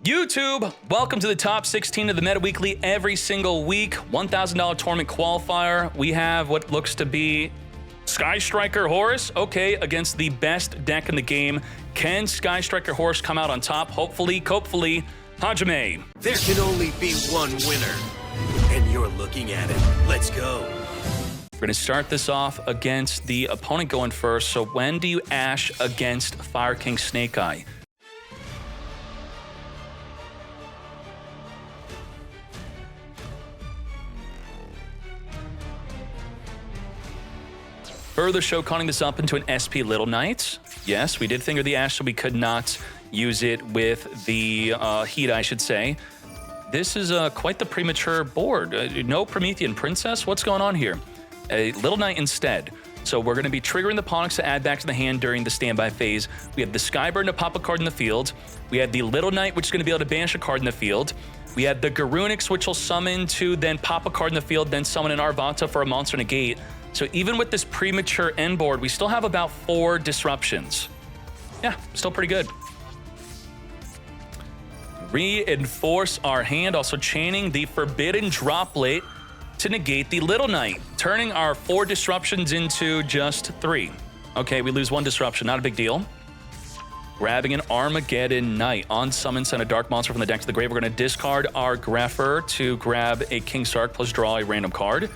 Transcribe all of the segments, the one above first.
YouTube, welcome to the top 16 of the Meta Weekly every single week. $1,000 tournament qualifier. We have what looks to be Sky Striker Horus, okay, against the best deck in the game. Can Sky Striker Horus come out on top? Hopefully, Hajime. There can only be one winner, and you're looking at it. Let's go. We're going to start this off against the opponent going first. So when do you Ash against Fire King Snake Eye? Further showconning this up into an SP Little Knight. Yes, we did finger the Ash, so we could not use it with the Heat, I should say. This is quite the premature board. No Promethean Princess? What's going on here? A Little Knight instead. So we're going to be triggering the Ponix to add back to the hand during the standby phase. We have the Skyburn to pop a card in the field. We have the Little Knight, which is going to be able to banish a card in the field. We have the Garunix, which will summon to then pop a card in the field, then summon an Arvata for a monster negate. So even with this premature end board, we still have about 4 disruptions. Yeah, still pretty good. Reinforce our hand, also chaining the Forbidden Droplet to negate the Little Knight, turning our 4 disruptions into just 3. Okay, we lose 1 disruption, not a big deal. Grabbing an Armageddon Knight. On summon, send a dark monster from the deck to the grave. We're going to discard our Grepher to grab a King Sark plus draw a random card.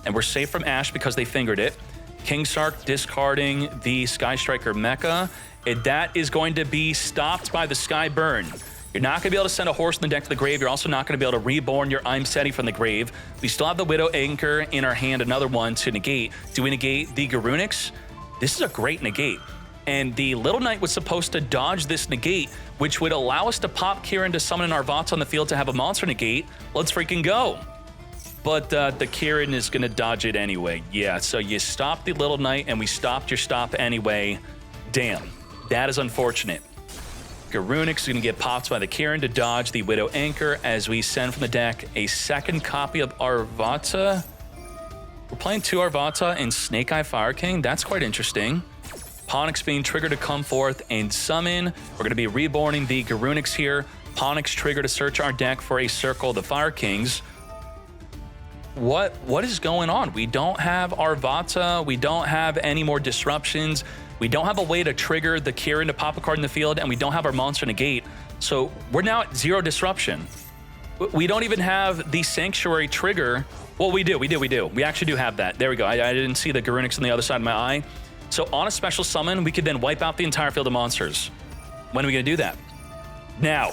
And we're safe from Ash because they fingered it. King Sark discarding the Sky Striker Mecha. And that is going to be stopped by the Sky Burn. You're not going to be able to send a horse in the deck to the grave. You're also not going to be able to reborn your I'm Seti from the grave. We still have the Widow Anchor in our hand, another one to negate. Do we negate the Garunix? This is a great negate. And the Little Knight was supposed to dodge this negate, which would allow us to pop Kirin to summon an Arvata on the field to have a monster negate. Let's freaking go. But the Kirin is going to dodge it anyway. Yeah, so you stopped the Little Knight, and we stopped your stop anyway. Damn, that is unfortunate. Garunix is going to get popped by the Kirin to dodge the Widow Anchor as we send from the deck a second copy of Arvata. We're playing 2 Arvata and Snake Eye Fire King. That's quite interesting. Ponix being triggered to come forth and summon. We're going to be reborning the Garunix here. Ponix trigger to search our deck for a Circle of the Fire Kings. What is going on? We don't have Arvata. We don't have any more disruptions. We don't have a way to trigger the Kirin to pop a card in the field, and we don't have our monster negate. So we're now at 0 disruption. We don't even have the Sanctuary trigger. Well, we do. We actually do have that. There we go. I didn't see the Garunix on the other side of my eye. So on a special summon, we could then wipe out the entire field of monsters. When are we going to do that? Now.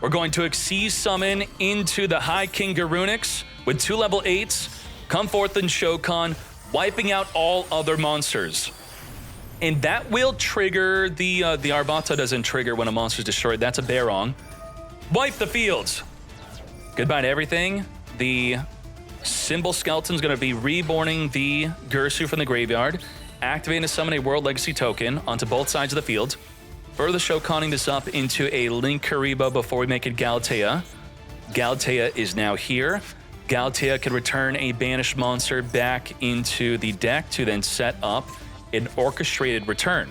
We're going to Xyz summon into the High King Garunix with 2 level 8s, come forth and Shokan, wiping out all other monsters. And that will trigger the Arvata doesn't trigger when a monster is destroyed. That's a Barong. Wipe the fields. Goodbye to everything. The Symbol Skeleton's going to be reborning the Gursu from the graveyard, activating to summon a World Legacy token onto both sides of the field. Further showconning this up into a Link Kariba before we make it Galatea. Galatea is now here. Galatea can return a banished monster back into the deck to then set up an orchestrated return.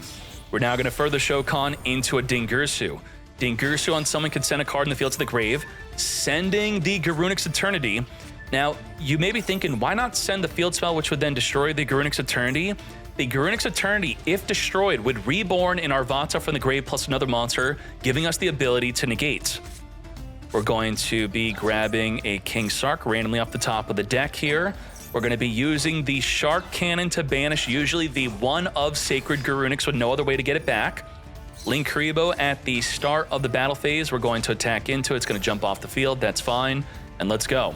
We're now going to further showcon into a Dingirsu. Dingirsu on summon can send a card in the field to the grave, sending the Garunix Eternity. Now, you may be thinking, why not send the field spell, which would then destroy the Garunix Eternity? The Garunix Eternity, if destroyed, would reborn an Arvata from the grave plus another monster, giving us the ability to negate. We're going to be grabbing a King Sark randomly off the top of the deck here. We're going to be using the Shark Cannon to banish usually the one of Sacred Garunix with no other way to get it back. Link Karibo at the start of the battle phase. We're going to attack into it. It's going to jump off the field. That's fine. And let's go.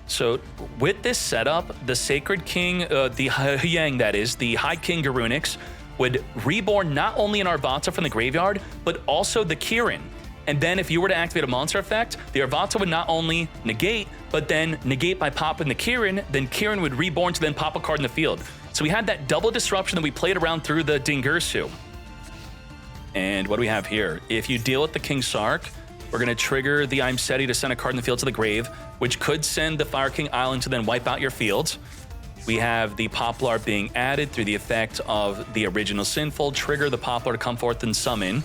So with this setup, the Sacred King, the Hyang that is, the High King Garunix, would reborn not only an Arvata from the graveyard, but also the Kirin. And then if you were to activate a monster effect, the Arvata would not only negate, but then negate by popping the Kirin, then Kirin would reborn to then pop a card in the field. So we had that double disruption that we played around through the Dingirsu. And what do we have here? If you deal with the King Sark, we're going to trigger the I'm Seti to send a card in the field to the grave, which could send the Fire King Island to then wipe out your field. We have the Poplar being added through the effect of the original Sinful, trigger the Poplar to come forth and summon.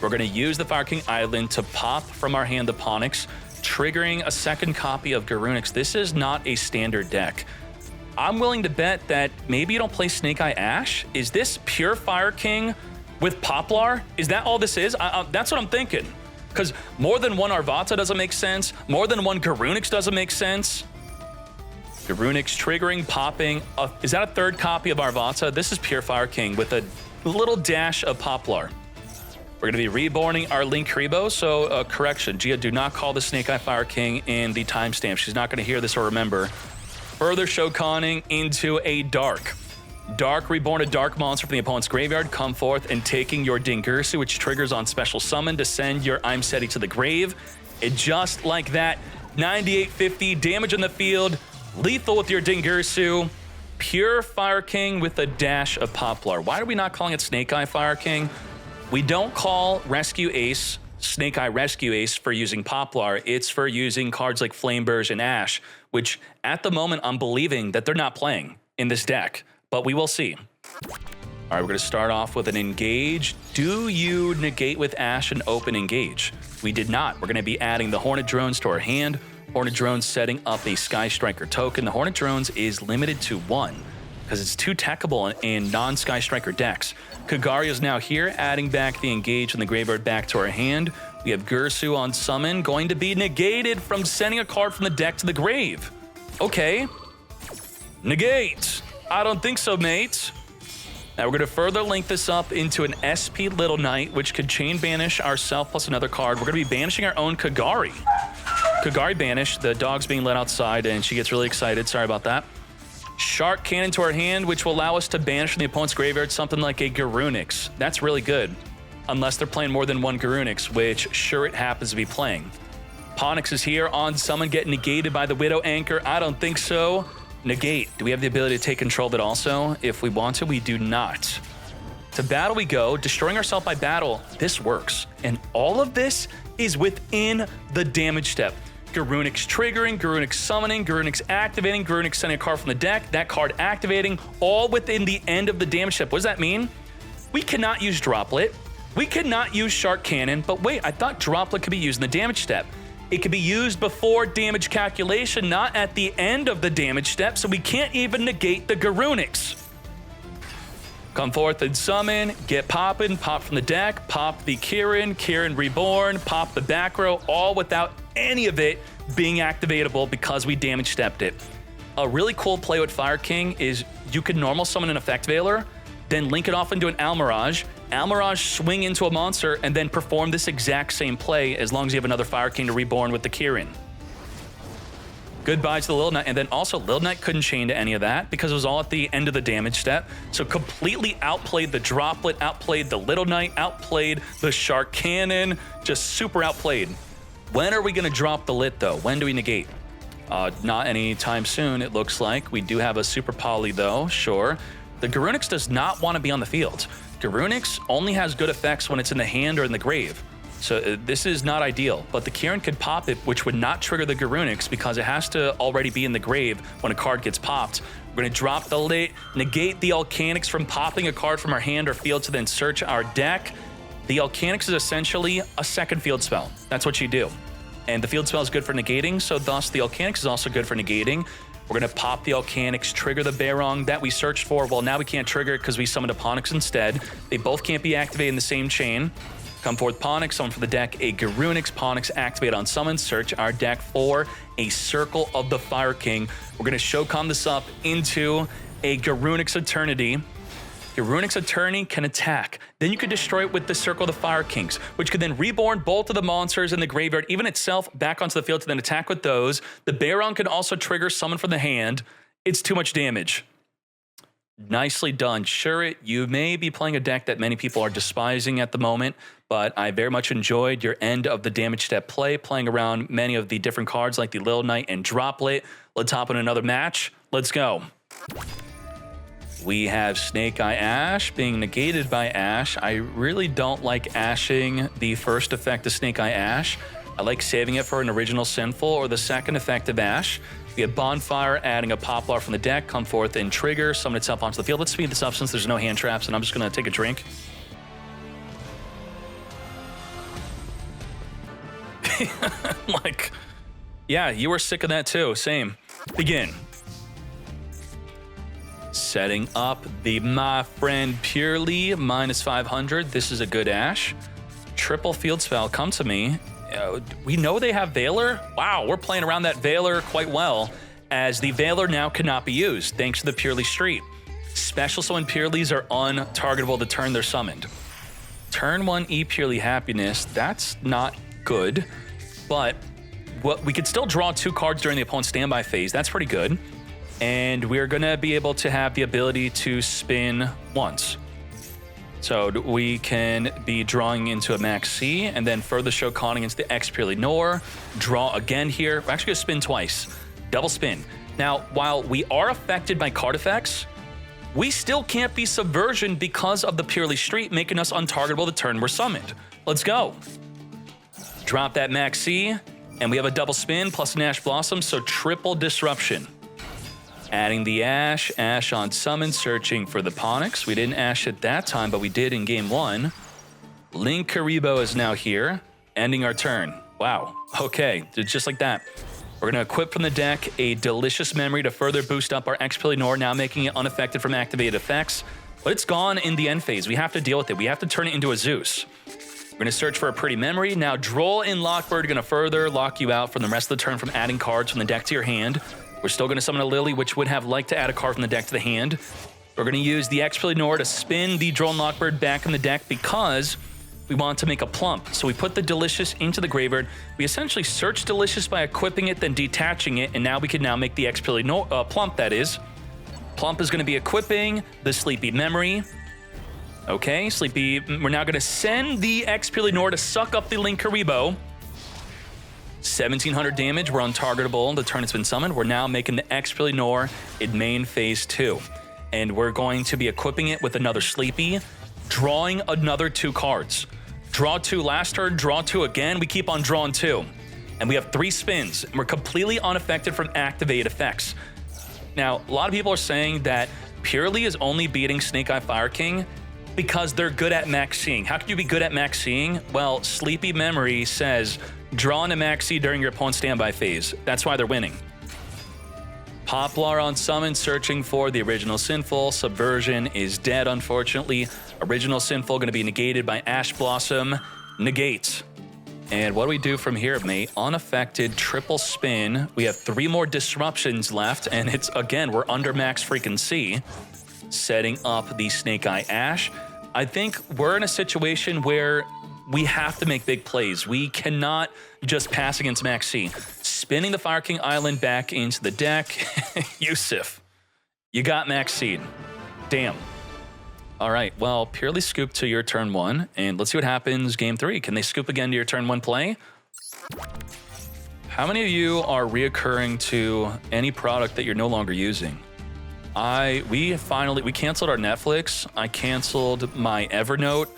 We're going to use the Fire King Island to pop from our hand the Ponix, triggering a second copy of Garunix. This is not a standard deck. I'm willing to bet that maybe you don't play Snake Eye Ash. Is this pure Fire King with Poplar? Is that all this is? That's what I'm thinking. Because more than one Arvata doesn't make sense. More than one Garunix doesn't make sense. Garunix triggering, popping. Is that a third copy of Arvata? This is pure Fire King with a little dash of Poplar. We're going to be reborning our Linkuriboh, so correction, Gia, do not call the Snake Eye Fire King in the timestamp. She's not going to hear this or remember. Further Shokaning into a Dark. Dark, reborn a Dark monster from the opponent's graveyard, come forth and taking your Dingirsu, which triggers on special summon to send your I'm Seti to the grave. It just like that, 9850 damage on the field, lethal with your Dingirsu, pure Fire King with a dash of Poplar. Why are we not calling it Snake Eye Fire King? We don't call Rescue Ace Snake Eye Rescue Ace for using Poplar. It's for using cards like Flameburge and Ash, which at the moment I'm believing that they're not playing in this deck, but we will see. All right, we're going to start off with an Engage. Do you negate with Ash and open Engage? We did not. We're going to be adding the Hornet Drones to our hand. Hornet Drones setting up a Sky Striker token. The Hornet Drones is limited to 1 because it's too techable in non-Sky Striker decks. Kagari is now here, adding back the Engage and the Graveyard back to our hand. We have Girsu on summon, going to be negated from sending a card from the deck to the grave. Okay. Negate. I don't think so, mate. Now we're going to further link this up into an SP Little Knight, which could chain banish ourselves plus another card. We're going to be banishing our own Kagari. Kagari banished. The dog's being let outside, and she gets really excited. Sorry about that. Shark Cannon to our hand, which will allow us to banish from the opponent's graveyard something like a Garunix. That's really good, unless they're playing more than one Garunix, which sure it happens to be playing. Ponix is here on summon, getting negated by the Widow Anchor. I don't think so. Negate. Do we have the ability to take control of it also? If we want to, we do not. To battle we go, destroying ourselves by battle. This works. And all of this is within the damage step. Garunix triggering, Garunix summoning, Garunix activating, Garunix sending a card from the deck, that card activating, all within the end of the damage step. What does that mean? We cannot use Droplet. We cannot use Shark Cannon, but wait, I thought Droplet could be used in the damage step. It could be used before damage calculation, not at the end of the damage step, so we can't even negate the Garunix. Come forth and summon, get poppin', pop from the deck, pop the Kirin Reborn, pop the back row, all without any of it being activatable because we damage stepped it. A really cool play with Fire King is you can normal summon an Effect Veiler, then link it off into an Almirage, swing into a monster, and then perform this exact same play as long as you have another Fire King to Reborn with the Kirin. Goodbye to the Little Knight, and then also Little Knight couldn't chain to any of that because it was all at the end of the damage step. So completely outplayed the Droplet, outplayed the Little Knight, outplayed the Shark Cannon, just super outplayed. When are we going to drop the Lit though? When do we negate? Not anytime soon, it looks like. We do have a Super Poly though, sure. The Garunix does not want to be on the field. Garunix only has good effects when it's in the hand or in the grave. So this is not ideal, but the Kirin could pop it, which would not trigger the Garunix because it has to already be in the grave when a card gets popped. We're going to drop the Lit, negate the Alcanix from popping a card from our hand or field to then search our deck. The Alcanix is essentially a second field spell. That's what you do. And the field spell is good for negating, so thus the Alcanix is also good for negating. We're going to pop the Alcanix, trigger the Barong that we searched for. Well, now we can't trigger it because we summoned a Ponix instead. They both can't be activated in the same chain. Come forth Ponix, summon for the deck a Garunix, Ponix activate on summon, search our deck for a Circle of the Fire King. We're going to Shokan this up into a Garunix Eternity. Garunix Eternity can attack. Then you could destroy it with the Circle of the Fire Kings, which could then reborn both of the monsters in the graveyard, even itself, back onto the field to then attack with those. The Baron can also trigger summon from the hand. It's too much damage. Nicely done. Sure, you may be playing a deck that many people are despising at the moment, but I very much enjoyed your end of the damage step play, playing around many of the different cards like the Little Knight and Droplet. Let's hop in another match. Let's go. We have Snake Eye Ash being negated by Ash. I really don't like ashing the first effect of Snake Eye Ash. I like saving it for an original Sinful or the second effect of Ash. We have Bonfire adding a Poplar from the deck, come forth and trigger, summon itself onto the field. Let's speed this up since there's no hand traps, and I'm just going to take a drink. Like, yeah, you were sick of that too. Same. Begin. Setting up the my friend Purrely minus 500. This is a good Ash. Triple field spell. Come to me. We know they have Valor. Wow, we're playing around that Valor quite well, as the Valor now cannot be used thanks to the Purrely Street. Special summon Purrelys are untargetable the turn they're summoned. Turn 1 E Purrely Happiness. That's not good, but we could still draw 2 cards during the opponent's standby phase. That's pretty good. And we're gonna be able to have the ability to spin once. So we can be drawing into a Max C and then further show con against the X Purrely Nor. Draw again here. We're actually gonna spin twice. Double spin. Now, while we are affected by card effects, we still can't be subversion because of the Purrely Street making us untargetable the turn we're summoned. Let's go. Drop that Max C, and we have a double spin plus an Ash Blossom, so triple disruption. Adding the Ash, Ash on summon, searching for the Ponix. We didn't Ash at that time, but we did in game 1. Linkuriboh is now here, ending our turn. Wow, okay, just like that. We're gonna equip from the deck a Delicious Memory to further boost up our X Purrely Nor, now making it unaffected from activated effects. But it's gone in the end phase. We have to deal with it. We have to turn it into a Zeus. We're gonna search for a Pretty Memory. Now, Droll in Lockbird gonna further lock you out from the rest of the turn from adding cards from the deck to your hand. We're still gonna summon a Lily, which would have liked to add a card from the deck to the hand. We're gonna use the X Purrely Nor to spin the Droll and Lockbird back in the deck because we want to make a plump. So we put the Delicious into the graveyard. We essentially search Delicious by equipping it, then detaching it, and now we can now make the X Purrely Plump, that is. Plump is gonna be equipping the Sleepy Memory. Okay, Sleepy, we're now gonna send the X Purrely Nor to suck up the Linkuriboh. 1700 damage, we're untargetable the turn it's been summoned. We're now making the X Purrely Nor in main phase 2. And we're going to be equipping it with another Sleepy, drawing another 2 cards. Draw 2 last turn, draw 2 again, we keep on drawing 2. And we have 3 spins, and we're completely unaffected from activated effects. Now, a lot of people are saying that Purrely is only beating Snake Eye Fire King because they're good at Max Seeing. How can you be good at Max Seeing? Well, Sleepy Memory says, draw into Max C during your opponent's standby phase. That's why they're winning. Poplar on summon, searching for the Original Sinful. Subversion is dead, unfortunately. Original Sinful going to be negated by Ash Blossom. Negate. And what do we do from here, mate? Unaffected, triple spin. We have 3 more disruptions left, and it's, again, we're under max freaking C. Setting up the Snake Eye Ash. I think we're in a situation where we have to make big plays. We cannot just pass against Max C. Spinning the Fire King Island back into the deck. Yusuf, you got Max Seed. Damn. All right, well, Purrely scoop to your turn 1, and let's see what happens game 3. Can they scoop again to your turn 1 play? How many of you are reoccurring to any product that you're no longer using? We canceled our Netflix. I canceled my Evernote.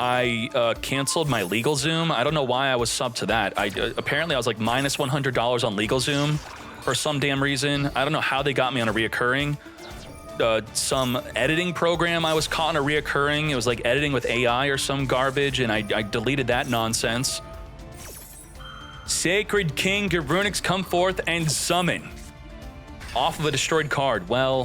I canceled my LegalZoom. I don't know why I was subbed to that. Apparently I was like minus $100 on LegalZoom for some damn reason. I don't know how they got me on a reoccurring. Some editing program I was caught on a reoccurring. It was like editing with AI or some garbage, and I deleted that nonsense. Sacred King Garunix, come forth and summon. Off of a destroyed card. Well,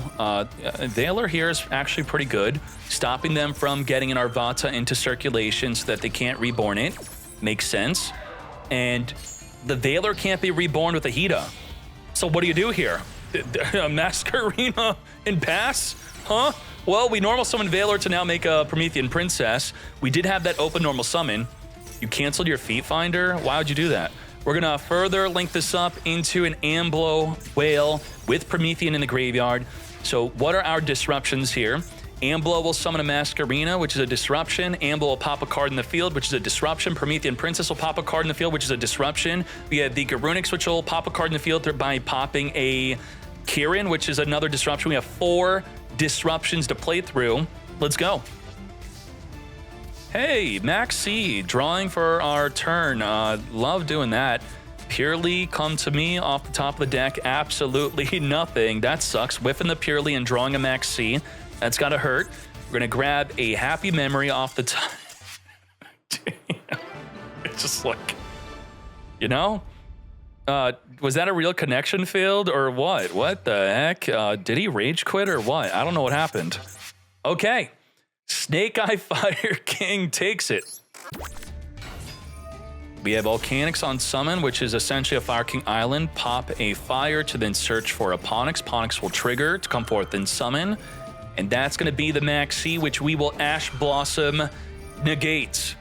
Valor here is actually pretty good. Stopping them from getting an Arvata into circulation so that they can't reborn it. Makes sense. And the Valor can't be reborn with a Hida. So what do you do here? A Masquerena in pass? Huh? Well, we normal summon Valor to now make a Promethean Princess. We did have that open normal summon. You canceled your Feet Finder? Why would you do that? We're gonna further link this up into an Amblo Whale with Promethean in the graveyard. So what are our disruptions here? Amblo will summon a Masquerena, which is a disruption. Amblo will pop a card in the field, which is a disruption. Promethean Princess will pop a card in the field, which is a disruption. We have the Garunix, which will pop a card in the field by popping a Kirin, which is another disruption. We have 4 disruptions to play through. Let's go. Hey, Max C, drawing for our turn. Love doing that. Purrely, come to me off the top of the deck. Absolutely nothing. That sucks. Whiffing the Purrely and drawing a Max C. That's gotta hurt. We're gonna grab a Happy Memory off the top. It's just like, You know? Was that a real connection failed or what? What the heck? Did he rage quit or what? I don't know what happened. Okay. Snake Eye Fire King takes it. We have Volcanics on summon, which is essentially a Fire King Island. Pop a fire to then search for a Ponix. Ponix will trigger to come forth and summon. And that's going to be the Maxi, which we will Ash Blossom negate.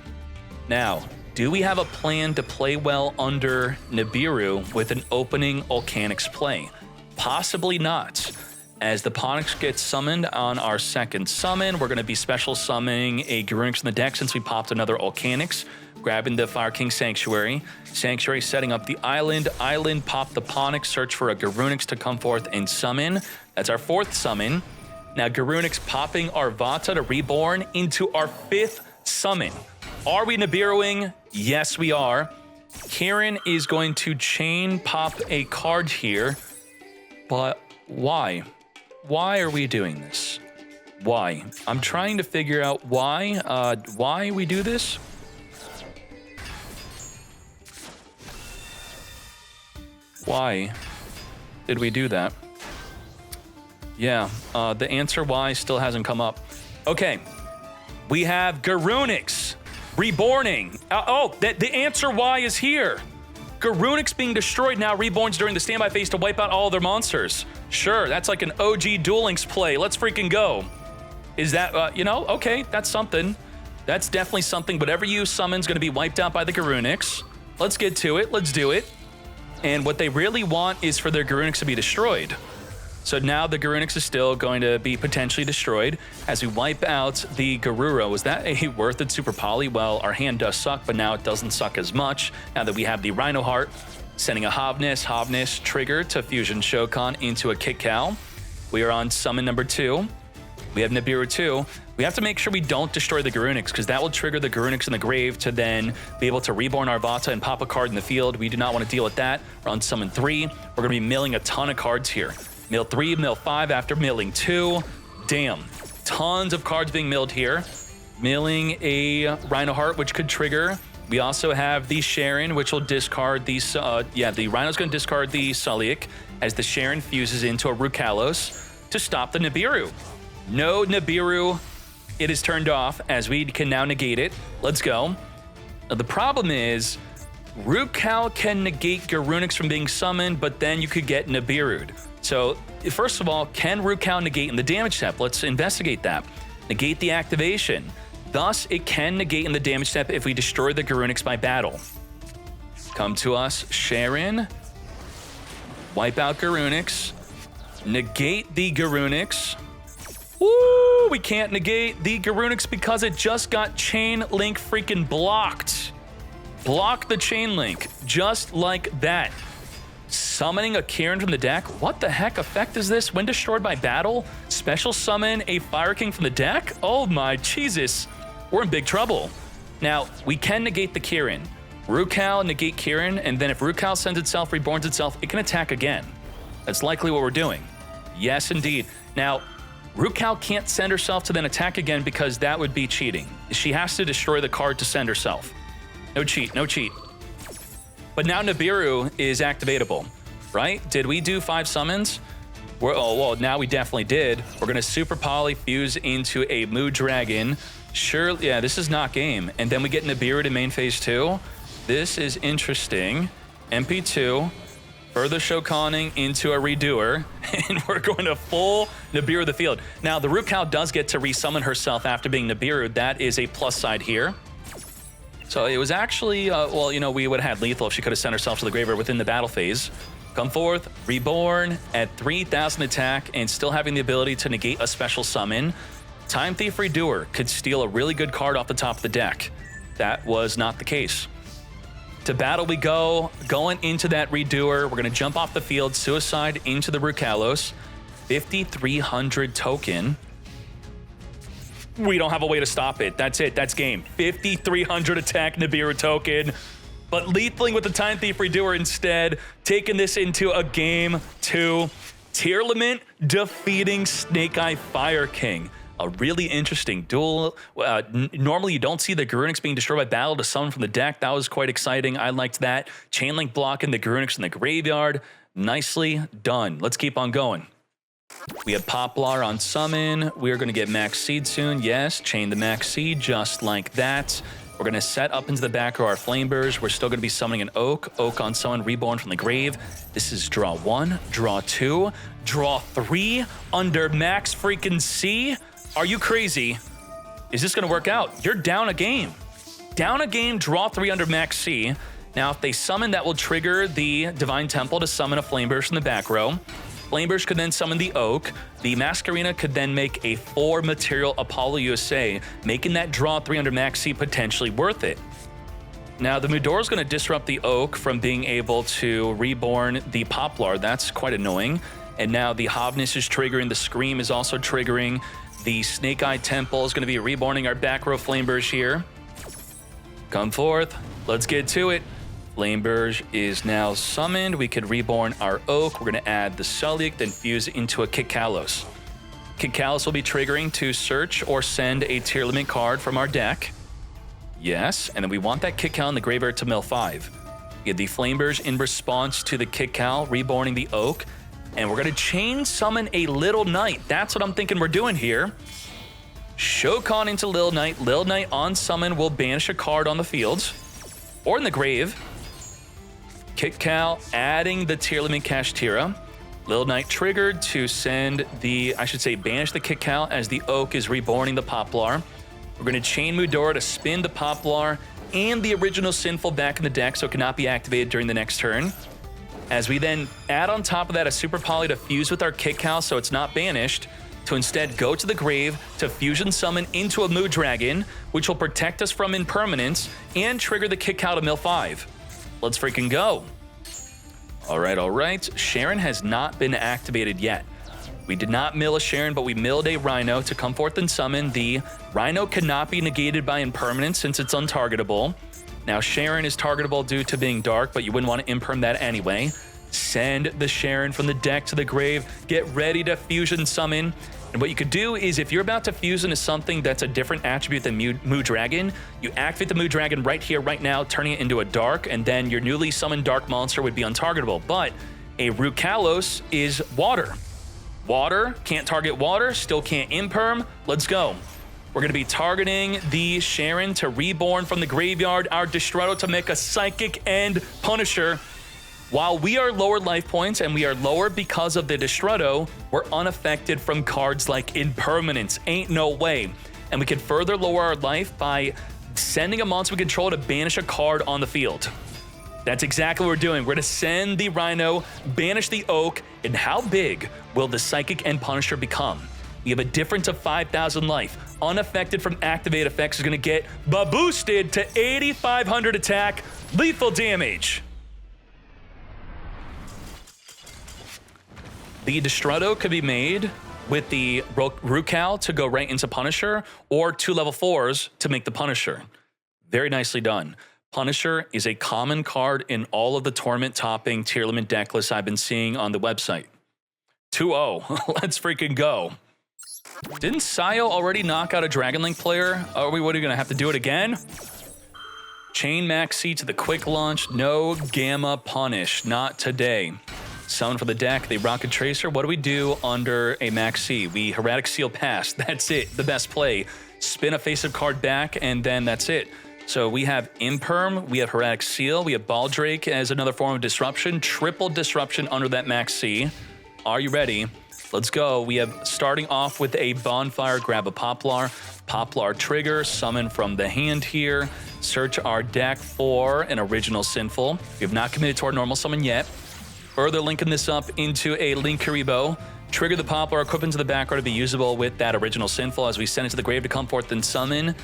Now, do we have a plan to play well under Nibiru with an opening Volcanics play? Possibly not. As the Ponix gets summoned on our second summon, we're going to be special summoning a Garunix in the deck since we popped another Volcanics, grabbing the Fire King Sanctuary. Sanctuary setting up the island. Island, pop the Ponix, search for a Garunix to come forth and summon. That's our fourth summon. Now Garunix popping our Vata to Reborn into our fifth summon. Are we Nibiruing? Yes, we are. Kieran is going to chain pop a card here, but why? Why are we doing this? Why? I'm trying to figure out why we do this. Why did we do that? Yeah, the answer why still hasn't come up. Okay, we have Garunix reborning. The answer why is here. Garunix being destroyed now reborns during the standby phase to wipe out all their monsters. Sure, that's like an OG Duel Links play. Let's freaking go. Is that, okay, that's something. That's definitely something. Whatever you summon's gonna be wiped out by the Garunix. Let's get to it, let's do it. And what they really want is for their Garunix to be destroyed. So now the Garunix is still going to be potentially destroyed as we wipe out the Garuro. Was that a worth it super poly? Well, our hand does suck, but now it doesn't suck as much now that we have the Rhino Heart, sending a Hovness trigger to Fusion Shokan into a Kick Cow. We are on summon number 2. We have Nibiru 2. We have to make sure we don't destroy the Garunix because that will trigger the Garunix in the grave to then be able to reborn our Vata and pop a card in the field. We do not want to deal with that. We're on summon 3. We're going to be milling a ton of cards here. Mill 3, mill 5 after milling 2. Damn. Tons of cards being milled here. Milling a Rhino Heart, which could trigger. We also have the Sharon, which will discard the... the Rhino's going to discard the Sulliek as the Sharon fuses into a Rukalos to stop the Nibiru. No Nibiru. It is turned off as we can now negate it. Let's go. Now, the problem is Rukal can negate Garunix from being summoned, but then you could get Nibiru'd. So, first of all, can Rukal negate in the damage step? Let's investigate that. Negate the activation. Thus, it can negate in the damage step if we destroy the Garunix by battle. Come to us, Sharon. Wipe out Garunix. Negate the Garunix. Woo! We can't negate the Garunix because it just got chain link freaking blocked. Block the chain link, just like that. Summoning a Kieran from the deck? What the heck effect is this? When destroyed by battle, special summon a Fire King from the deck? Oh my Jesus. We're in big trouble. Now, we can negate the Kieran. Rukal, negate Kieran, and then if Rukal sends itself, reborns itself, it can attack again. That's likely what we're doing. Yes, indeed. Now, Rukal can't send herself to then attack again because that would be cheating. She has to destroy the card to send herself. No cheat, no cheat. But now Nibiru is activatable, right? Did we do 5 summons? Now we definitely did. We're gonna Super Poly fuse into a Mood Dragon. Sure, yeah, this is not game. And then we get Nibiru to main phase 2. This is interesting. MP2, further Shokaning into a Redoer, and we're going to full Nibiru the field. Now, the Rukal does get to resummon herself after being Nibiru. That is a plus side here. So it was actually, we would have had lethal if she could have sent herself to the graveyard within the battle phase. Come forth, reborn at 3,000 attack and still having the ability to negate a special summon. Time Thief Redoer could steal a really good card off the top of the deck. That was not the case. To battle we go, going into that Redoer. We're going to jump off the field, Suicide into the Rukalos. 5,300 token. We don't have a way to stop it. That's it. That's game. 5,300 attack Nibiru token. But lethaling with the Time Thief Redoer instead, taking this into a game 2. Tearlament defeating Snake Eye Fire King. A really interesting duel. Normally, you don't see the Garunix being destroyed by battle to summon from the deck. That was quite exciting. I liked that. Chainlink blocking the Garunix in the graveyard. Nicely done. Let's keep on going. We have Poplar on summon. We're going to get Max Seed soon. Yes, chain the Max Seed just like that. We're going to set up into the back row our Flameburs. We're still going to be summoning an Oak. Oak on summon, reborn from the grave. This is draw 1, draw 2, draw 3 under Max freaking C. Are you crazy? Is this going to work out? You're down a game. Down a game, draw 3 under Max C. Now, if they summon, that will trigger the Divine Temple to summon a Flameburst from the back row. Flameburst could then summon the Oak. The Masquerena could then make a 4-material Apollo USA, making that draw 3 under Max C potentially worth it. Now, the Mudor is going to disrupt the Oak from being able to reborn the Poplar. That's quite annoying. And now the Hobness is triggering. The Scream is also triggering. The Snake Eye Temple is going to be reborning our back row Flameburst here. Come forth. Let's get to it. Flameburge is now summoned. We could reborn our Oak. We're going to add the Sulliek, then fuse it into a Kit-Kalos. Kit-Kalos will be triggering to search or send a tier limit card from our deck. Yes, and then we want that Kit-Cal in the graveyard to mill 5. We have the Flameburge in response to the Kit-Cal, reborning the Oak. And we're going to chain summon a Little Knight. That's what I'm thinking we're doing here. Shokan into Lil Knight. Lil Knight on summon will banish a card on the field or in the grave. Kit-Cal adding the tier limit Kashtira. Lil Knight triggered to send the, banish the Kit-Cal as the Oak is reborning the Poplar. We're going to chain Mudora to spin the Poplar and the original Sinful back in the deck so it cannot be activated during the next turn. As we then add on top of that a Super Poly to fuse with our Kit-Cal so it's not banished, to instead go to the grave to fusion summon into a Mood Dragon, which will protect us from impermanence and trigger the Kit-Cal to mill 5. Let's freaking go. All right. Sharon has not been activated yet. We did not mill a Sharon, but we milled a Rhino to come forth and summon. The Rhino cannot be negated by impermanence since it's untargetable. Now, Sharon is targetable due to being dark, but you wouldn't want to imperm that anyway. Send the Sharon from the deck to the grave. Get ready to fusion summon. And what you could do is if you're about to fuse into something that's a different attribute than Mood Dragon, you activate the Mood Dragon right here, right now, turning it into a dark, and then your newly summoned dark monster would be untargetable. But a Rukalos is water. Water, can't target water, still can't imperm. Let's go. We're going to be targeting the Sharon to reborn from the graveyard, our Destrato to make a Psychic and Punisher. While we are lower life points and we are lower because of the Destrato, we're unaffected from cards like Impermanence. Ain't no way. And we can further lower our life by sending a monster we control to banish a card on the field. That's exactly what we're doing. We're going to send the Rhino, banish the Oak, and how big will the Psychic and Punisher become? We have a difference of 5,000 life. Unaffected from activate effects is going to get boosted to 8,500 attack, lethal damage. The Destrato could be made with the Rukal to go right into Punisher, or 2 level 4s to make the Punisher. Very nicely done. Punisher is a common card in all of the tournament topping tier limit deck lists I've been seeing on the website. 2-0. Let's freaking go. Didn't Sayo already knock out a Dragon Link player? What are we going to have to do it again? Chain Max C to the quick launch. No Gamma Punish. Not today. Summon for the deck, the Rocket Tracer. What do we do under a Max C? We Hermetic Seal pass. That's it. The best play. Spin a face-up card back, and then that's it. So we have Imperm, we have Hermetic Seal, we have Baldrake as another form of disruption. Triple disruption under that Max C. Are you ready? Let's go. We have starting off with a Bonfire, grab a Poplar. Poplar trigger, summon from the hand here. Search our deck for an original Sinful. We have not committed to our normal summon yet. Further linking this up into a Linkuriboh. Trigger the Poplar, equip into the back row to be usable with that original Sinful as we send it to the grave to come forth and summon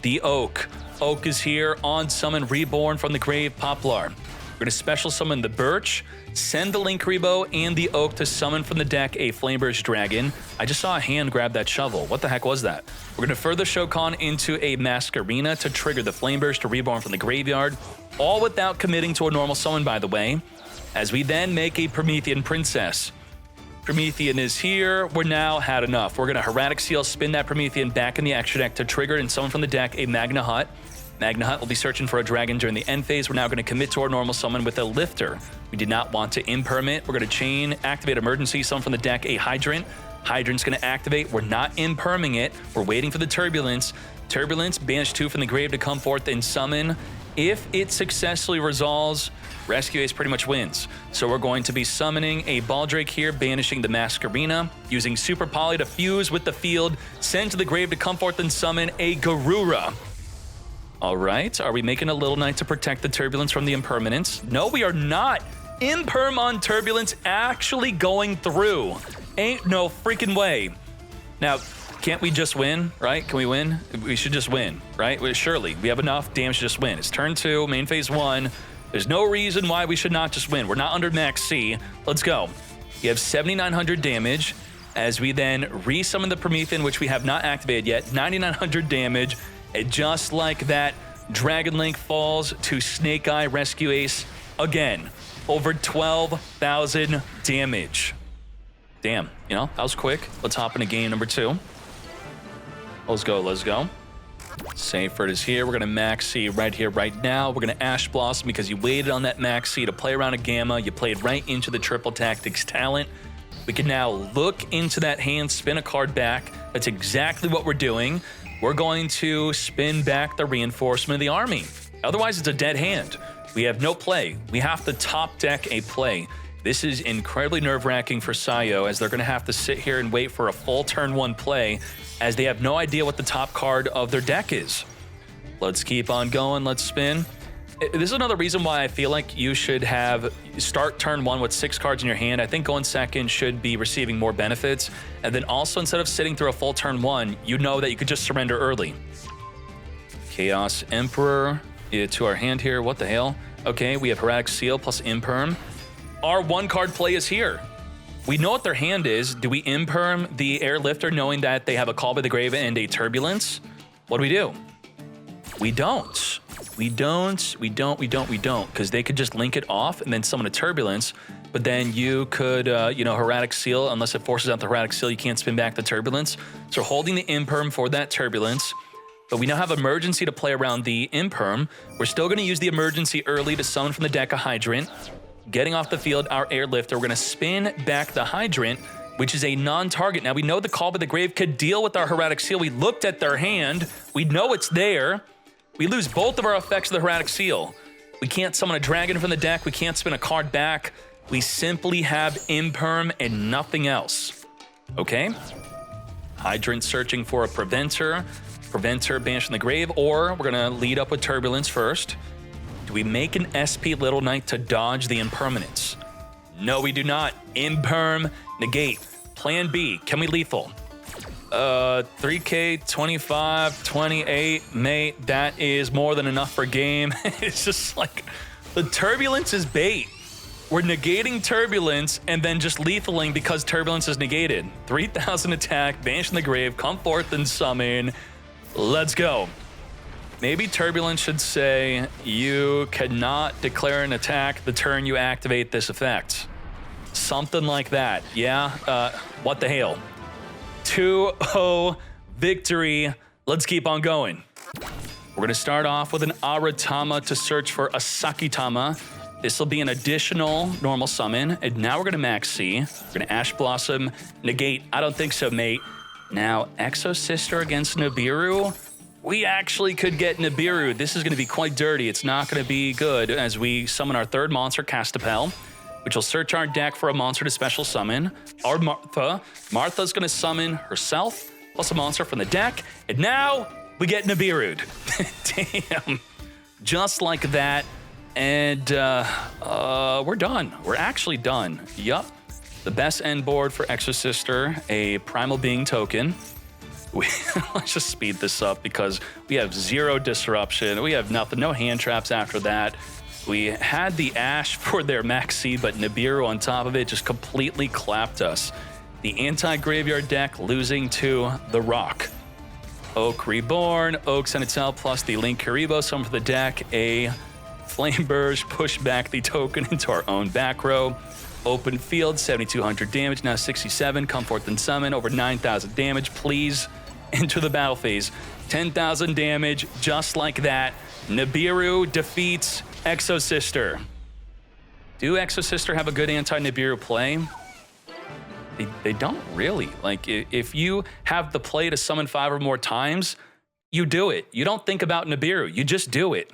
the Oak. Oak is here on summon, reborn from the grave, Poplar. We're going to special summon the Birch, send the Linkuriboh and the Oak to summon from the deck a Flameburge Dragon. I just saw a hand grab that shovel. What the heck was that? We're going to further Shokan into a Masquerena to trigger the Flameburge to reborn from the graveyard, all without committing to a normal summon, by the way, as we then make a Promethean Princess. Promethean is here. We're now had enough. We're going to Hermetic Seal, spin that Promethean back in the extra deck to trigger and summon from the deck a Magna Hut. Magna Hut will be searching for a dragon during the end phase. We're now going to commit to our normal summon with a Lifter. We did not want to imperm it. We're going to chain, activate Emergency, summon from the deck a Hydrant. Hydrant's going to activate. We're not imperming it. We're waiting for the Turbulence. Turbulence, banish 2 from the grave to come forth and summon. If it successfully resolves, Rescue Ace pretty much wins. So we're going to be summoning a Baldrake here, banishing the Masquerena, using Super Poly to fuse with the field, send to the grave to come forth and summon a Garura. All right, are we making a Little Knight to protect the Turbulence from the impermanence? No, we are not. Imperm on Turbulence actually going through. Ain't no freaking way. Now, can't we just win, right? Can we win? We should just win, right? Surely, we have enough damage to just win. It's turn 2, main phase 1. There's no reason why we should not just win. We're not under max C. Let's go. We have 7,900 damage as we then resummon the Promethean, which we have not activated yet. 9,900 damage. And just like that, Dragon Link falls to Snake Eye Rescue Ace again. Over 12,000 damage. Damn, you know, that was quick. Let's hop into game number 2. Let's go, let's go. Seyfert is here. We're going to max C right here, right now. We're going to Ash Blossom because you waited on that max C to play around a Gamma. You played right into the Triple Tactics talent. We can now look into that hand, spin a card back. That's exactly what we're doing. We're going to spin back the Reinforcement of the Army. Otherwise, it's a dead hand. We have no play. We have to top deck a play. This is incredibly nerve-wracking for Sayo as they're going to have to sit here and wait for a full turn 1 play as they have no idea what the top card of their deck is. Let's keep on going. Let's spin. This is another reason why I feel like you should have start turn 1 with 6 cards in your hand. I think going second should be receiving more benefits. And then also, instead of sitting through a full turn 1, you know that you could just surrender early. Chaos Emperor to our hand here. What the hell? Okay, we have Hermetic Seal plus Imperm. Our 1-card play is here. We know what their hand is. Do we imperm the Airlifter knowing that they have a Call by the Grave and a Turbulence? What do? We don't. We don't, because they could just link it off and then summon a Turbulence, but then you could, Hermetic Seal, unless it forces out the Hermetic Seal, you can't spin back the Turbulence. So we're holding the Imperm for that Turbulence, but we now have Emergency to play around the Imperm. We're still going to use the Emergency early to summon from the deck a Hydrant. Getting off the field, our Airlifter, we're going to spin back the Hydrant, which is a non-target. Now, we know the Call by the Grave could deal with our Hermetic Seal. We looked at their hand. We know it's there. We lose both of our effects of the Hermetic Seal. We can't summon a dragon from the deck. We can't spin a card back. We simply have Imperm and nothing else. Okay? Hydrant searching for a Preventer. Preventer banished from the grave, or we're going to lead up with Turbulence first. Do we make an SP Little Knight to dodge the impermanence? No, we do not. Imperm, negate. Plan B, can we lethal? 3K, 25, 28, mate, that is more than enough for game. It's just like, the Turbulence is bait. We're negating Turbulence and then just lethaling because Turbulence is negated. 3,000 attack, banish in the grave, come forth and summon. Let's go. Maybe Turbulence should say, you cannot declare an attack the turn you activate this effect. Something like that. Yeah, what the hell? 2-0 victory. Let's keep on going. We're going to start off with an Aratama to search for a Sakitama. This will be an additional normal summon. And now we're going to max C. We're going to Ash Blossom, negate. I don't think so, mate. Now, Exo Sister against Nibiru. We actually could get Nibiru. This is going to be quite dirty. It's not going to be good as we summon our third monster, Castapel, which will search our deck for a monster to special summon. Our Martha. Martha's going to summon herself plus a monster from the deck. And now we get Nibiru. Damn. Just like that. And we're done. We're actually done. Yup. The best end board for Exorcister, a Primal Being token. Let's just speed this up because we have 0 disruption. We have nothing, no hand traps after that. We had the Ash for their max C, but Nibiru on top of it just completely clapped us. The anti-graveyard deck losing to the Rock. Oak Reborn, Oak Senatel plus the Link Karibo, summon for the deck, a Flame Burge, push back the token into our own back row. Open field, 7,200 damage, now 67. Come forth and summon, over 9,000 damage. Please enter the battle phase. 10,000 damage, just like that. Nibiru defeats Exo Sister. Do Exo Sister have a good anti-Nibiru play? They don't really. Like, if you have the play to summon 5 or more times, you do it. You don't think about Nibiru, you just do it.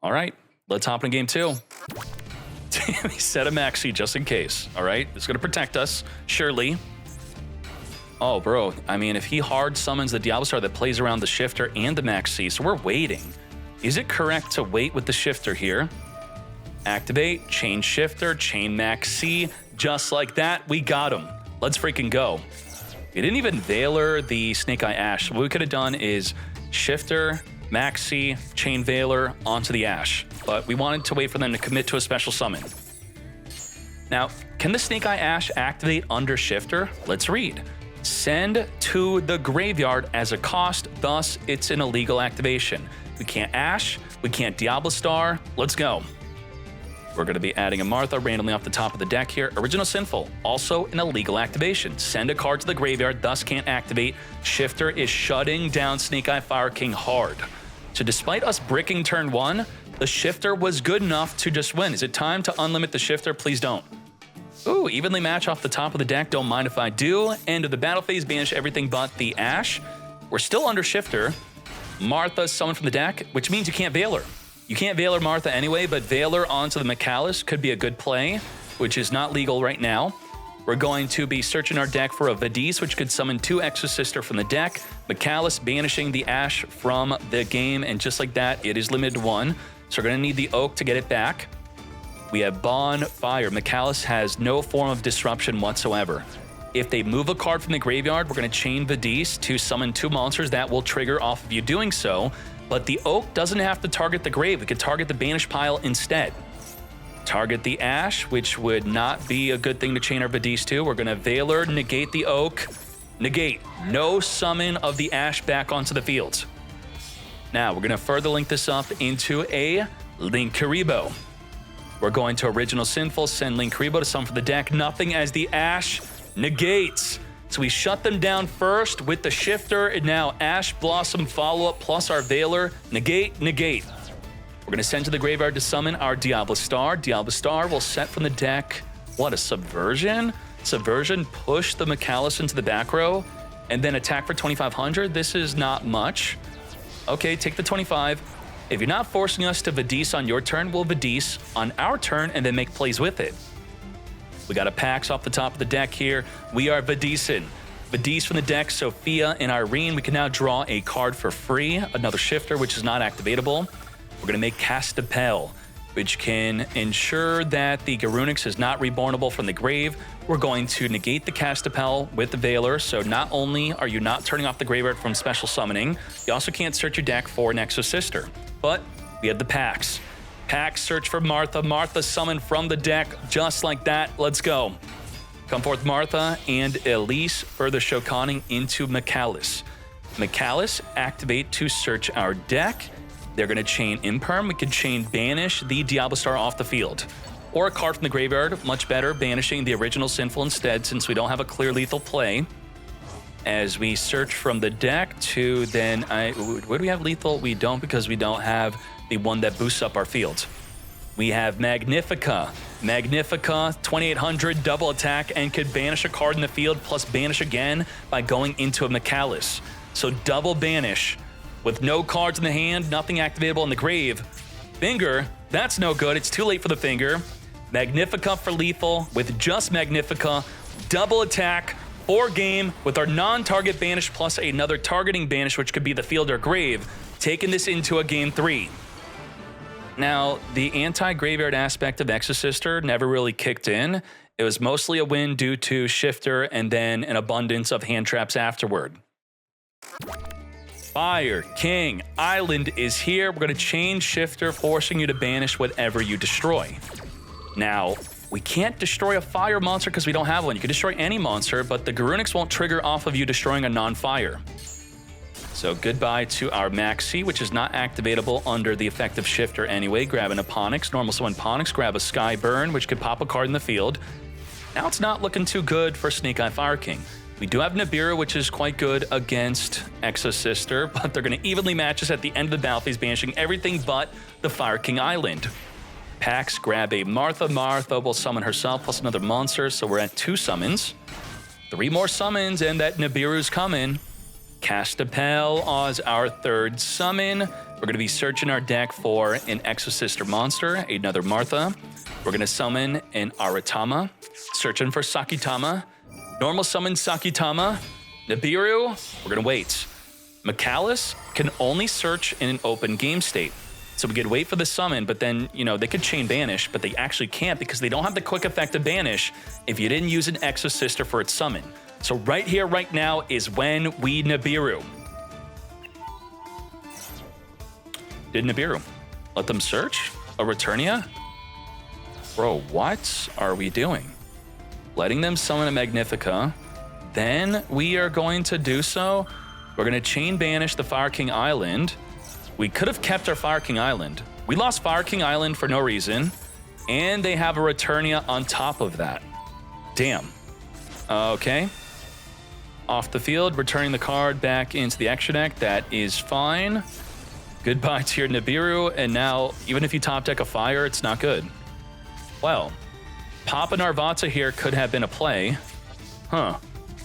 All right, let's hop in game 2. He set a maxi just in case, all right? It's gonna protect us, surely. Oh, bro, I mean, if he hard summons the Diablo Star that plays around the Shifter and the maxi, so we're waiting. Is it correct to wait with the Shifter here? Activate, chain Shifter, chain maxi, just like that, we got him. Let's freaking go. We didn't even Veiler the Snake Eye Ash. What we could have done is Shifter, maxi, chain Veiler onto the Ash, but we wanted to wait for them to commit to a special summon. Now, can the Snake Eye Ash activate under Shifter? Let's read. Send to the graveyard as a cost, thus it's an illegal activation. We can't Ash, we can't Diablo Star, let's go. We're going to be adding a Martha randomly off the top of the deck here. Original Sinful, also an illegal activation. Send a card to the graveyard, thus can't activate. Shifter is shutting down Snake Eye Fire King hard. So despite us bricking turn 1, the Shifter was good enough to just win. Is it time to unlimit the Shifter? Please don't. Ooh, evenly match off the top of the deck, don't mind if I do. End of the battle phase, banish everything but the Ash. We're still under Shifter. Martha summoned from the deck, which means you can't Veiler. You can't Veiler Martha anyway, but Veiler onto the Mikalis could be a good play, which is not legal right now. We're going to be searching our deck for a Vadis, which could summon 2 Exo Sister from the deck. Mikalis banishing the Ash from the game, and just like that, it is limited to 1. So we're going to need the Oak to get it back. We have Bonfire. Mikalis has no form of disruption whatsoever. If they move a card from the graveyard, we're going to chain Vadis to summon 2 monsters. That will trigger off of you doing so. But the Oak doesn't have to target the grave. It could target the banish pile instead. Target the Ash, which would not be a good thing to chain our Vadis to. We're going to Veiler, negate the Oak. Negate. No summon of the Ash back onto the field. Now, we're going to further link this up into a Linkuriboh. We're going to Original Sinful, send Linkuriboh to summon for the deck. Nothing as the Ash negates. So we shut them down first with the Shifter, and now Ash Blossom follow-up plus our Veiler. Negate, negate. We're going to send to the graveyard to summon our Diablo Star. Diablo Star will set from the deck, what, a Subversion? Subversion, push the Mikalis into the back row, and then attack for 2,500. This is not much. Okay, take the 25. If you're not forcing us to Vadis on your turn, we'll Vadis on our turn and then make plays with it. We got a Pax off the top of the deck here. We are Vadising. Vadis from the deck, Sophia and Irene. We can now draw a card for free. Another Shifter, which is not activatable. We're going to make Castapel, which can ensure that the Garunix is not rebornable from the grave. We're going to negate the Castapel with the Veiler, so not only are you not turning off the graveyard from special summoning, you also can't search your deck for an Exo Sister. But we have the Pax. Pax, search for Martha. Martha summoned from the deck, just like that. Let's go. Come forth Martha and Elise, further Shokaning into Mikalis. Mikalis, activate to search our deck. They're going to chain Imperm. We could chain Banish the Diablo Star off the field. Or a card from the graveyard, much better, banishing the Original Sinful instead since we don't have a clear lethal play. As we search from the deck to then, where do we have lethal? We don't, because we don't have the one that boosts up our field. We have Magnifica. Magnifica, 2,800, double attack, and could banish a card in the field plus banish again by going into a Mikalis. So double banish with no cards in the hand, nothing activatable in the grave. Finger, that's no good. It's too late for the finger. Magnifica for lethal with just Magnifica. Double attack, 4 game with our non-target banish plus another targeting banish, which could be the field or grave, taking this into a game 3. Now, the anti-graveyard aspect of Exo Sister never really kicked in. It was mostly a win due to Shifter and then an abundance of hand traps afterward. Fire King Island is here. We're going to chain Shifter, forcing you to banish whatever you destroy. Now, we can't destroy a fire monster because we don't have one. You can destroy any monster, but the Garunix won't trigger off of you destroying a non-fire. So goodbye to our Maxi, which is not activatable under the effective Shifter anyway. Grab an Eponyx, normal summon Eponyx, grab a Sky Burn, which could pop a card in the field. Now it's not looking too good for Snake Eye Fire King. We do have Nibiru, which is quite good against Exosister, but they're going to evenly match us at the end of the battle phase, banishing everything but the Fire King Island. Pax, grab a Martha. Martha will summon herself plus another monster, so we're at 2 summons. 3 more summons, and that Nibiru's coming. Cast a Spell as our 3rd summon. We're going to be searching our deck for an Exosister monster, another Martha. We're going to summon an Aratama, searching for Sakitama. Normal summon Sakitama. Nibiru, we're going to wait. Mikalis can only search in an open game state. So we could wait for the summon, but then, you know, they could chain banish, but they actually can't because they don't have the quick effect to banish if you didn't use an Exosister for its summon. So right here, right now is when we Nibiru. Did Nibiru let them search? A Returnia? Bro, what are we doing? Letting them summon a Magnifica. Then we are going to do so. We're going to chain banish the Fire King Island. We could have kept our Fire King Island. We lost Fire King Island for no reason. And they have a Returnia on top of that. Damn. Okay. Off the field, returning the card back into the extra deck. That is fine. Goodbye to your Nibiru. And now, even if you top deck a fire, it's not good. Well, Papa Narvata here could have been a play. Huh.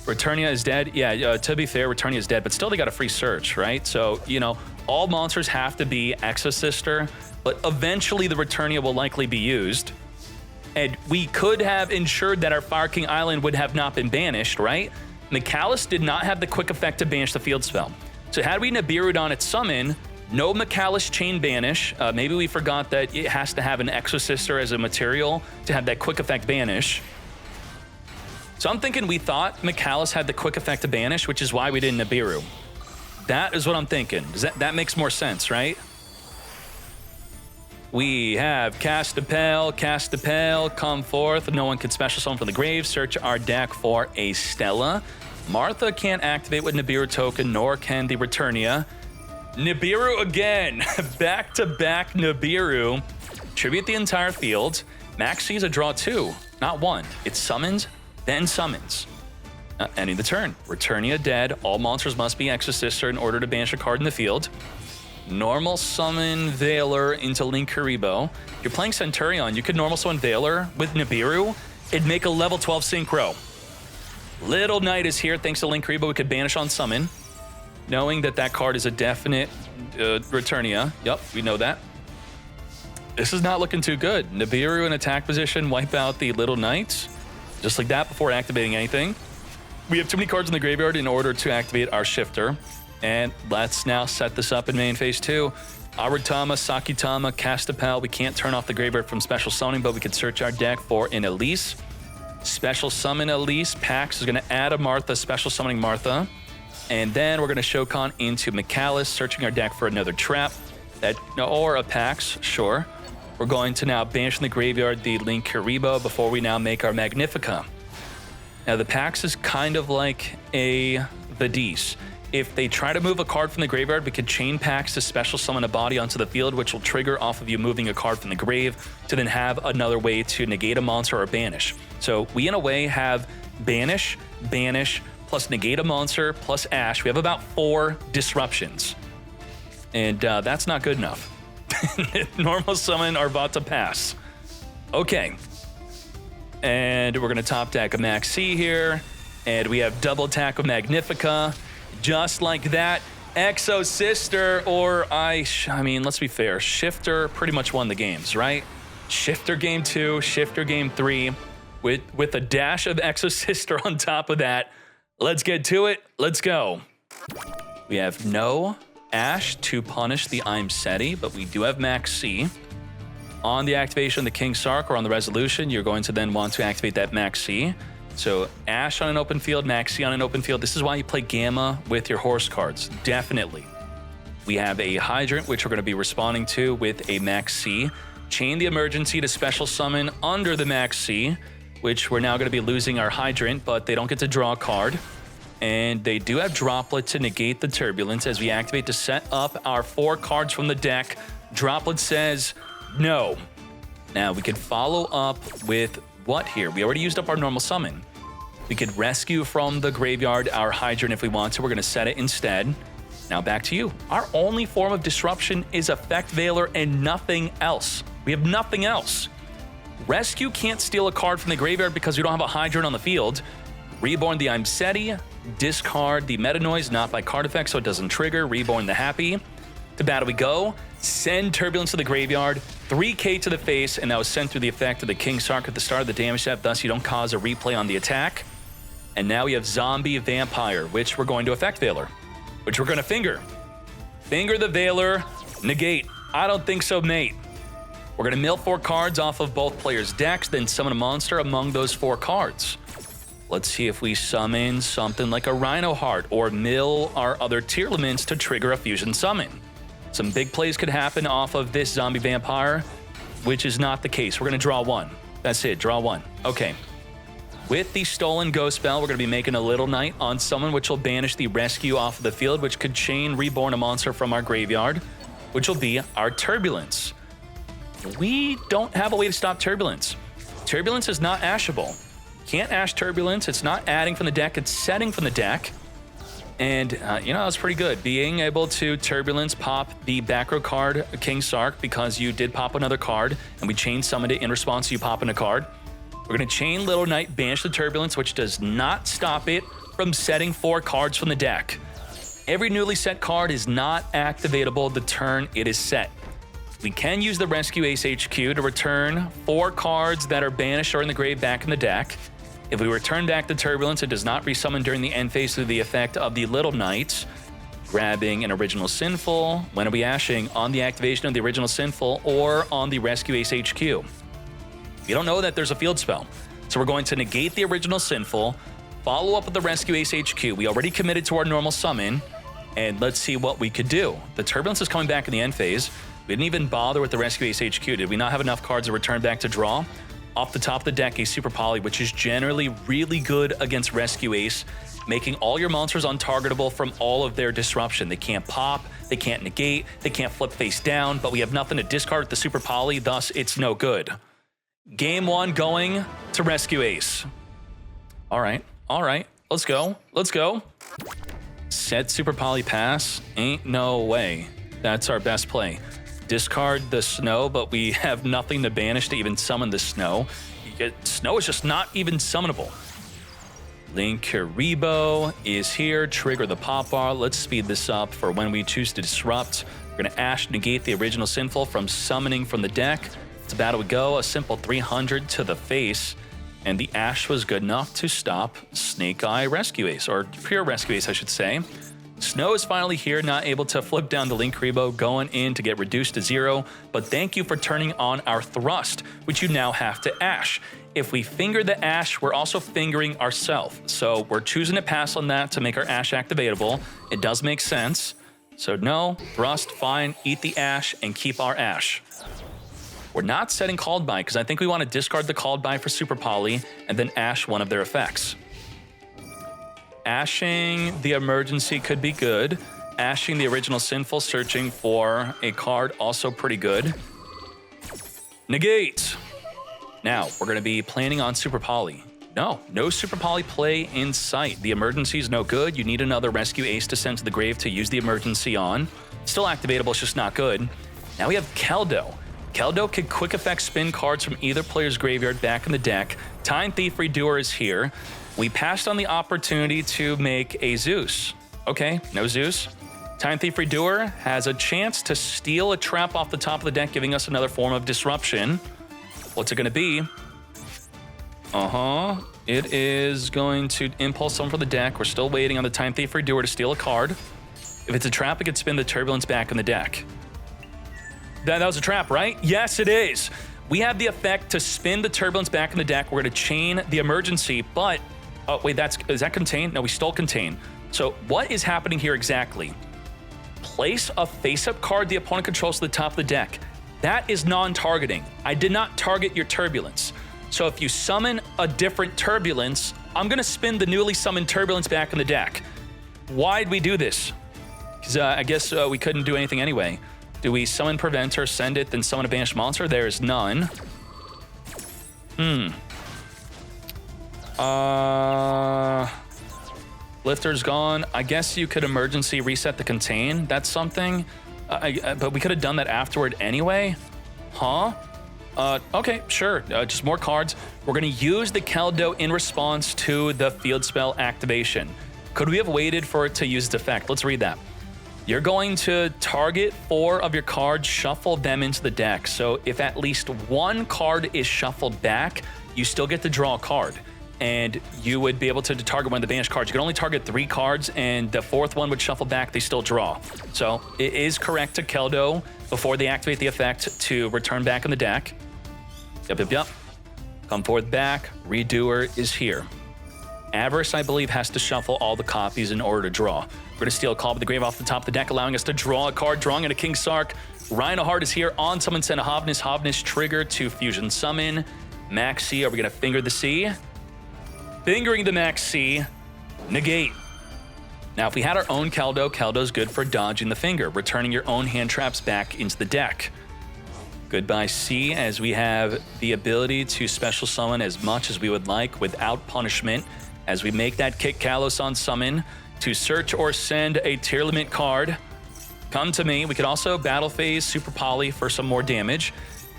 Returnia is dead. Yeah, to be fair, Returnia is dead, but still they got a free search, right? So, you know, all monsters have to be Exosister, but eventually the Returnia will likely be used. And we could have ensured that our Fire King Island would have not been banished, right? Mikalis did not have the quick effect to banish the field spell. So had we Nibiru'd on its summon, no Mikalis chain banish. Maybe we forgot that it has to have an Exosister as a material to have that quick effect banish. So I'm thinking we thought Mikalis had the quick effect to banish, which is why we didn't Nibiru. That is what I'm thinking. That makes more sense, right? We have Cast a Spell, come forth. No one can special summon from the grave. Search our deck for a Stella. Martha can't activate with Nibiru token, nor can the Returnia. Nibiru again. Back-to-back Nibiru. Tribute the entire field. Maxi is a draw 2, not 1. It summons, then summons. Ending the turn. Returnia dead. All monsters must be Exosister in order to banish a card in the field. Normal summon Veiler into Linkuriboh. If you're playing Centurion, you could normal summon Veiler with Nibiru. It'd make a level 12 Synchro. Little Knight is here thanks to Linkuriboh. We could banish on summon. Knowing that that card is a definite Returnia. Yep, we know that. This is not looking too good. Nibiru in attack position, wipe out the Little Knight. Just like that before activating anything. We have too many cards in the graveyard in order to activate our Shifter. And let's now set this up in main phase 2. Aratama, Sakitama, Cast a Spell. We can't turn off the graveyard from special summoning, but we can search our deck for an Elise. Special summon Elise. Pax is going to add a Martha, special summoning Martha. And then we're going to Shokan into Mikalis, searching our deck for another trap. Or a Pax, sure. We're going to now banish in the graveyard the Linkuriboh before we now make our Magnifica. Now the Pax is kind of like a Vadis. If they try to move a card from the graveyard, we could chain Pax to special summon a body onto the field, which will trigger off of you moving a card from the grave to then have another way to negate a monster or banish. So we, in a way, have banish, plus negate a monster, plus Ash. We have about 4 disruptions. And that's not good enough. Normal summon Arvata pass. Okay. And we're going to top deck a Maxi here. And we have double attack with Magnifica. Just like that. Exosister, or I mean, let's be fair. Shifter pretty much won the games, right? Shifter game 2, Shifter game 3. With a dash of Exosister on top of that. Let's get to it. Let's go. We have no Ash to punish the I'm Seti, but we do have Maxi. On the activation of the King Sark or on the resolution, you're going to then want to activate that Maxi. So Ash on an open field, Maxi on an open field. This is why you play Gamma with your Horus cards, definitely. We have a Hydrant, which we're going to be responding to with a Maxi. Chain the Emergency to special summon under the Maxi, which we're now going to be losing our Hydrant, but they don't get to draw a card. And they do have Droplet to negate the Turbulence as we activate to set up our 4 cards from the deck. Droplet says no. Now, we could follow up with what here? We already used up our normal summon. We could rescue from the graveyard our Hydrant if we want to. We're going to set it instead. Now, back to you. Our only form of disruption is Effect Veiler and nothing else. We have nothing else. Rescue can't steal a card from the graveyard because we don't have a Hydrant on the field. Reborn the Imseti. Discard the Meta Noise, not by card effect, so it doesn't trigger. Reborn the Happy. To battle we go. Send Turbulence to the graveyard. 3k to the face, and that was sent through the effect of the King Sark at the start of the damage step, thus you don't cause a replay on the attack. And now we have Zombie Vampire, which we're going to Effect Veiler, which we're going to finger. Finger the Veiler, negate. I don't think so, mate. We're going to mill 4 cards off of both players' decks, then summon a monster among those 4 cards. Let's see if we summon something like a Rhino Heart or mill our other tier elements to trigger a fusion summon. Some big plays could happen off of this Zombie Vampire, which is not the case. We're going to draw 1. That's it, draw 1. Okay. With the Stolen Ghost spell, we're going to be making a Little Knight on someone, which will banish the Rescue off of the field, which could chain Reborn a monster from our graveyard, which will be our Turbulence. We don't have a way to stop Turbulence. Turbulence is not ashable. Can't ash Turbulence. It's not adding from the deck. It's setting from the deck. And, that's pretty good. Being able to Turbulence pop the back row card, King Sark, because you did pop another card, and we chain summoned it in response to you popping a card. We're going to chain Little Knight, banish the Turbulence, which does not stop it from setting 4 cards from the deck. Every newly set card is not activatable the turn it is set. We can use the Rescue Ace HQ to return 4 cards that are banished or in the grave back in the deck. If we return back the Turbulence, it does not resummon during the end phase through the effect of the Little Knight. Grabbing an Original Sinful. When are we ashing? On the activation of the Original Sinful or on the Rescue Ace HQ. We don't know that there's a field spell. So we're going to negate the Original Sinful, follow up with the Rescue Ace HQ. We already committed to our normal summon, and let's see what we could do. The Turbulence is coming back in the end phase. We didn't even bother with the Rescue Ace HQ. Did we not have enough cards to return back to draw? Off the top of the deck, a Super Poly, which is generally really good against Rescue Ace, making all your monsters untargetable from all of their disruption. They can't pop, they can't negate, they can't flip face down, but we have nothing to discard with the Super Poly, thus it's no good. Game 1 going to Rescue Ace. All right, let's go. Set Super Poly pass, ain't no way. That's our best play. Discard the Snow, but we have nothing to banish to even summon the Snow. Snow is just not even summonable. Linkuriboh is here. Trigger the pop bar. Let's speed this up for when we choose to disrupt. We're going to Ash negate the Original Sinful from summoning from the deck. To battle we go. A simple 300 to the face. And the Ash was good enough to stop Snake Eye Rescue Ace, or Pure Rescue Ace, I should say. Snow is finally here, not able to flip down the Linkuriboh, going in to get reduced to 0, but thank you for turning on our Thrust, which you now have to Ash. If we finger the Ash, we're also fingering ourselves, so we're choosing to pass on that to make our Ash activatable. It does make sense. So no, Thrust, fine, eat the Ash, and keep our Ash. We're not setting Called By, because I think we want to discard the Called By for Super Poly, and then Ash one of their effects. Ashing the Emergency could be good. Ashing the Original Sinful, searching for a card, also pretty good. Negate. Now, we're going to be planning on Super Poly. No Super Poly play in sight. The Emergency is no good. You need another Rescue Ace to send to the grave to use the Emergency on. Still activatable, it's just not good. Now we have Keldo. Keldo can quick effect spin cards from either player's graveyard back in the deck. Time Thief Redoer is here. We passed on the opportunity to make a Zeus. Okay, no Zeus. Time Thief Redoer has a chance to steal a trap off the top of the deck, giving us another form of disruption. What's it going to be? It is going to impulse someone from the deck. We're still waiting on the Time Thief Redoer to steal a card. If it's a trap, it could spin the Turbulence back in the deck. That was a trap, right? Yes, it is. We have the effect to spin the Turbulence back in the deck. We're going to chain the Emergency, but... Oh, wait, is that Contain? No, we stole Contain. So what is happening here exactly? Place a face-up card the opponent controls to the top of the deck. That is non-targeting. I did not target your Turbulence. So if you summon a different Turbulence, I'm gonna spin the newly summoned Turbulence back in the deck. Why'd we do this? Because I guess we couldn't do anything anyway. Do we summon Preventer, send it, then summon a banished monster? There is none. Lifter's gone. I guess you could emergency reset the contain. That's something. But we could have done that afterward anyway. Huh? Okay, sure. Just more cards. We're going to use the Keldo in response to the field spell activation. Could we have waited for it to use its effect? Let's read that. You're going to target 4 of your cards, shuffle them into the deck. So if at least 1 card is shuffled back, you still get to draw a card. And you would be able to target one of the banished cards. You can only target 3 cards, and the 4th one would shuffle back, they still draw. So it is correct to Keldo before they activate the effect to return back in the deck. Yep. Come forth back, Redoer is here. Avarice, I believe, has to shuffle all the copies in order to draw. We're gonna steal a Call of the Grave off the top of the deck, allowing us to draw a card, drawing in a King Sark. Rhinoheart is here on summon, send a Hovness. Hovness trigger to fusion summon. Maxi, are we gonna finger the sea? Fingering the Maxi, negate. Now, if we had our own Keldo, Keldo's good for dodging the finger, returning your own hand traps back into the deck. Goodbye C, as we have the ability to special summon as much as we would like without punishment, as we make that Kick Kalos on summon to search or send a tier limit card. Come to me. We could also battle phase Super Poly for some more damage.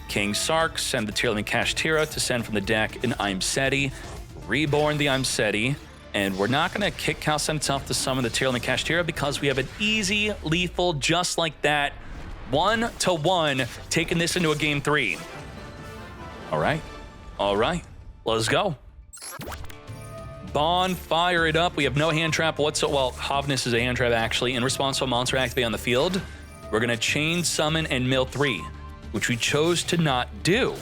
King Sark, send the tier limit Kashtira to send from the deck an I'm Seti. Reborn the I'm Seti, and we're not going to kick Cal send itself to summon the tier limit Kashtira because we have an easy lethal just like that. 1-1, taking this into a game 3. All right, let's go. Bonfire it up. We have no hand trap whatsoever. Well, Hovness is a hand trap actually. In response to a monster activate on the field, we're going to chain summon and mill 3, which we chose to not do.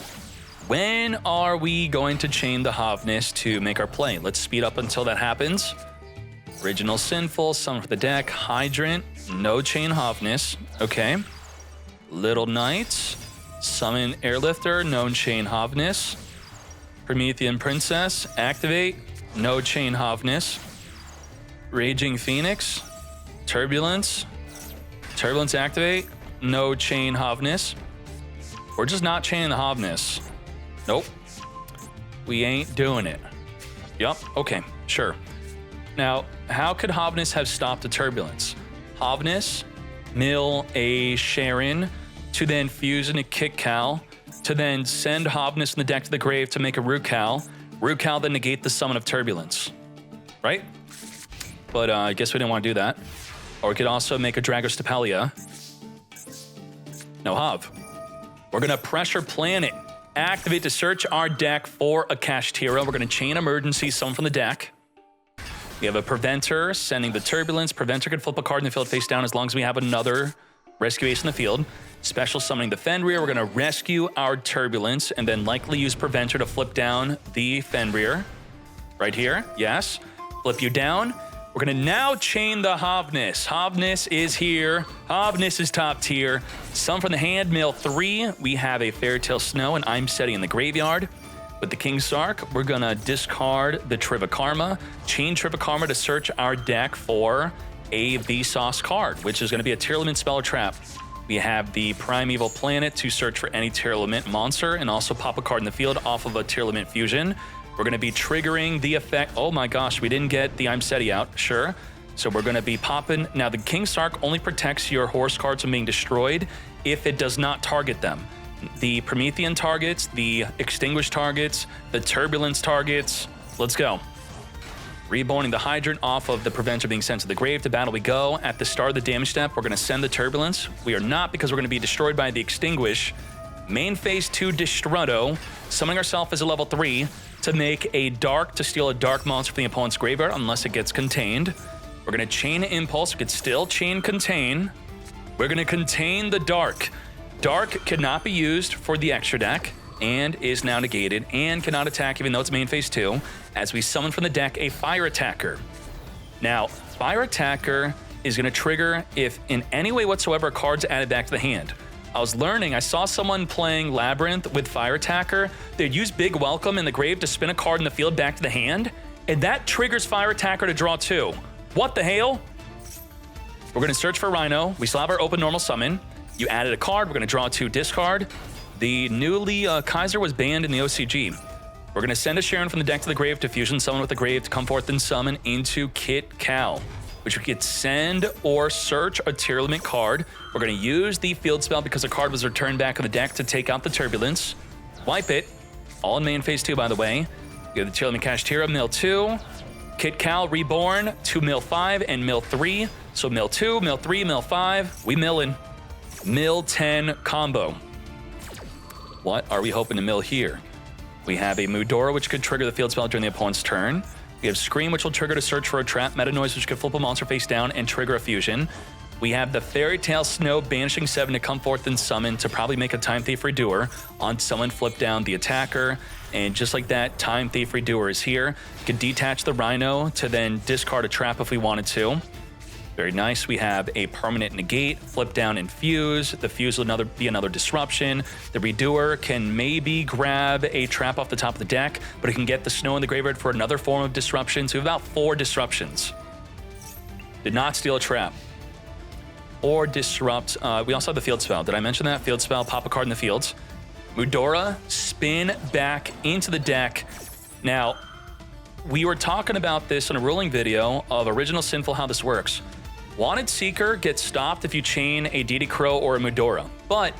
When are we going to chain the Hovness to make our play? Let's speed up until that happens. Original Sinful, summon for the deck. Hydrant, no chain Hovness. Okay. Little Knights, summon Airlifter, no chain Hovness. Promethean Princess, activate, no chain Hovness. Raging Phoenix, Turbulence. Turbulence activate, no chain Hovness. We're just not chaining the Hovness. Nope. We ain't doing it. Yup, okay, sure. Now, how could Hovness have stopped the Turbulence? Hovness, mill a Sharon, to then fuse in a Kick Cal, to then send Hovness in the deck to the grave to make a Rukal. Rukal then negate the summon of Turbulence. Right? But I guess we didn't want to do that. Or we could also make a Dragostapelia. No Hov. We're gonna pressure Planet. Activate to search our deck for a Kashtira. We're gonna chain emergency summon from the deck. We have a Preventer sending the Turbulence. Preventer can flip a card in the field face down as long as we have another rescue ace in the field. Special summoning the Fenrir. We're gonna rescue our Turbulence and then likely use Preventer to flip down the Fenrir. Right here, yes. Flip you down. We're gonna now chain the Hovness. Hovness is here. Hovness is top tier. Summon from the hand, mill 3. We have a Fairytale Snow and I'm Seti in the graveyard. With the King Sark, we're gonna discard the Trivikarma, chain Trivikarma to search our deck for a Vsauce card, which is gonna be a tier limit spell or trap. We have the Primeval Planet to search for any tier limit monster and also pop a card in the field off of a tier limit fusion. We're gonna be triggering the effect. Oh my gosh, we didn't get the I'm Seti out, sure. So we're gonna be popping. Now the King Sark only protects your Horus cards from being destroyed if it does not target them. The Promethean targets, the Extinguished targets, the Turbulence targets. Let's go. Reborning the Hydrant off of the Preventer being sent to the grave. To battle we go. At the start of the damage step, we're gonna send the Turbulence. We are not, because we're gonna be destroyed by the Extinguish. Main phase 2 Destrudo, summoning ourselves as a level 3 to make a Dark, to steal a Dark monster from the opponent's graveyard unless it gets contained. We're gonna chain Impulse. We could still chain Contain. We're gonna contain the Dark. Dark cannot be used for the extra deck and is now negated and cannot attack even though it's main phase 2 as we summon from the deck a Fire Attacker. Now, Fire Attacker is gonna trigger if in any way whatsoever a card's added back to the hand. I was learning, I saw someone playing Labyrinth with Fire Attacker. They'd use Big Welcome in the grave to spin a card in the field back to the hand, And that triggers Fire Attacker to draw 2. What the hell? We're going to search for Rhino. We still have our open normal summon. You added a card. We're going to draw 2 discard. The newly Kaiser was banned in the OCG. We're going to send a Sharon from the deck to the grave to fusion summon with the grave to come forth and summon into Kit Cal, which we could send or search a tier limit card. We're going to use the field spell because the card was returned back in the deck to take out the Turbulence. Wipe it. All in main phase 2, by the way. We have the tier limit Kashtira, mill 2. Kit Cal reborn, 2 mill 5 and mill 3. So mill 2, mill 3, mill 5. We millin'. Mill 10 combo. What are we hoping to mill here? We have a Mudora, which could trigger the field spell during the opponent's turn. We have Scream, which will trigger to search for a trap. Meta Noise, which could flip a monster face down and trigger a fusion. We have the Fairy Tale Snow, banishing 7 to come forth and summon to probably make a Time Thief Redoer on someone, flip down the attacker. And just like that, Time Thief Redoer is here. We could detach the Rhino to then discard a trap if we wanted to. Very nice. We have a permanent negate, flip down and fuse. The fuse will be another disruption. The Redoer can maybe grab a trap off the top of the deck, but it can get the snow in the graveyard for another form of disruption. So we have about 4 disruptions. Did not steal a trap. Or disrupt. We also have the field spell. Did I mention that? Field spell, pop a card in the fields. Mudora, spin back into the deck. Now, we were talking about this in a ruling video of Original Sinful, how this works. Wanted Seeker gets stopped if you chain a Deity Crow or a Mudora. But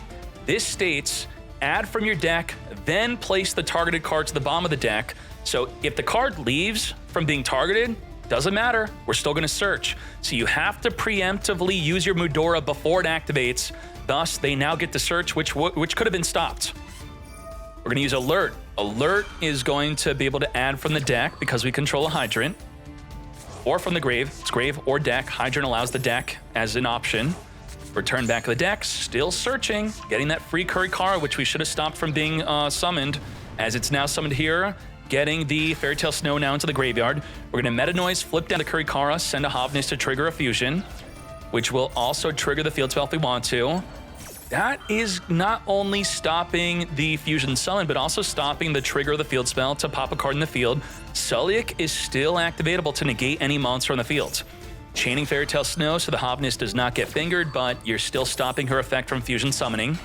this states, add from your deck, then place the targeted card to the bottom of the deck. So if the card leaves from being targeted, doesn't matter, we're still gonna search. So you have to preemptively use your Mudora before it activates. Thus, they now get to search, which could have been stopped. We're gonna use Alert. Alert is going to be able to add from the deck because we control a Hydrant. Or from the grave. It's grave or deck. Hydrant allows the deck as an option. Return back to the deck, still searching. Getting that free Kurikara, which we should have stopped from being summoned, as it's now summoned here. Getting the Fairy Tale Snow now into the graveyard. We're gonna Meta Noise, flip down to Kurikara, send a Hovness to trigger a fusion, which will also trigger the field spell if we want to. That is not only stopping the fusion summon, but also stopping the trigger of the field spell to pop a card in the field. Sulliek is still activatable to negate any monster on the field. Chaining Fairy Tale Snow so the Hovness does not get fingered, but you're still stopping her effect from fusion summoning.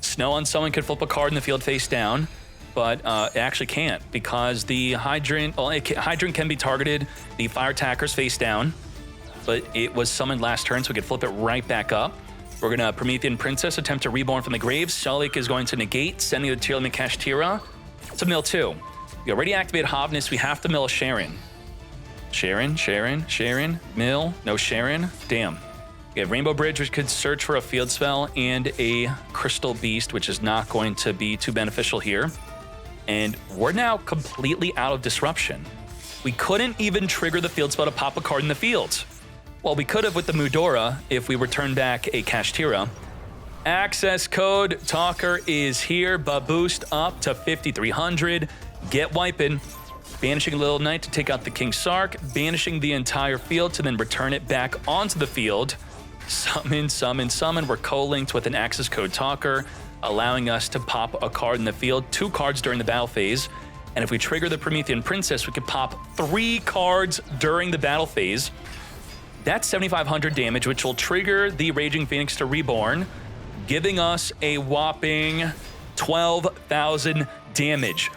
Snow on someone could flip a card in the field face down, but it actually can't because the Hydrant, Hydrant can be targeted, the Fire Attacker's face down, but it was summoned last turn, so we could flip it right back up. We're gonna Promethean Princess attempt to reborn from the grave. Sulliek is going to negate, sending the tier limit Kashtira to mill 2. We already activated Hovness, we have to mill a Sharon. Sharon, mill, no Sharon, damn. We have Rainbow Bridge, which could search for a field spell, and a Crystal Beast, which is not going to be too beneficial here. And we're now completely out of disruption. We couldn't even trigger the field spell to pop a card in the field. Well, we could have with the Mudora if we return back a Kashtira. Access code talker is here, but boost up to 5,300. Get wiping. Banishing a Little Knight to take out the King Sark. Banishing the entire field to then return it back onto the field. Summon. We're co-linked with an access code talker, allowing us to pop a card in the field, 2 cards during the battle phase. And if we trigger the Promethean Princess, we could pop 3 cards during the battle phase. That's 7,500 damage, which will trigger the Raging Phoenix to reborn, giving us a whopping 12,000 damage.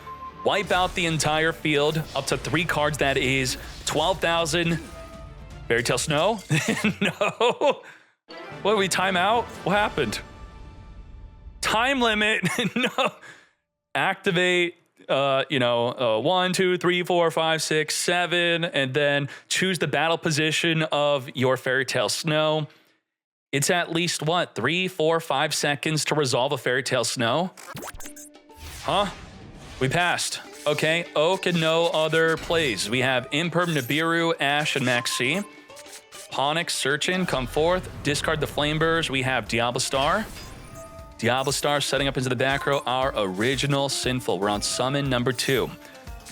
Wipe out the entire field, up to 3 cards, that is 12,000. Fairy Tale Snow? No. What, we time out? What happened? Time limit? No. Activate. 1, 2, 3, 4, 5, 6, 7, and then choose the battle position of your Fairy Tale Snow. It's at least, 3, 4, 5 seconds to resolve a Fairy Tale Snow? Huh? We passed. Okay, Oak and no other plays. We have Imperm, Nibiru, Ash, and Maxi. Ponix, Searchin, come forth. Discard the Flameburs. We have Diablo Star setting up into the back row, our original Sinful. We're on summon number 2.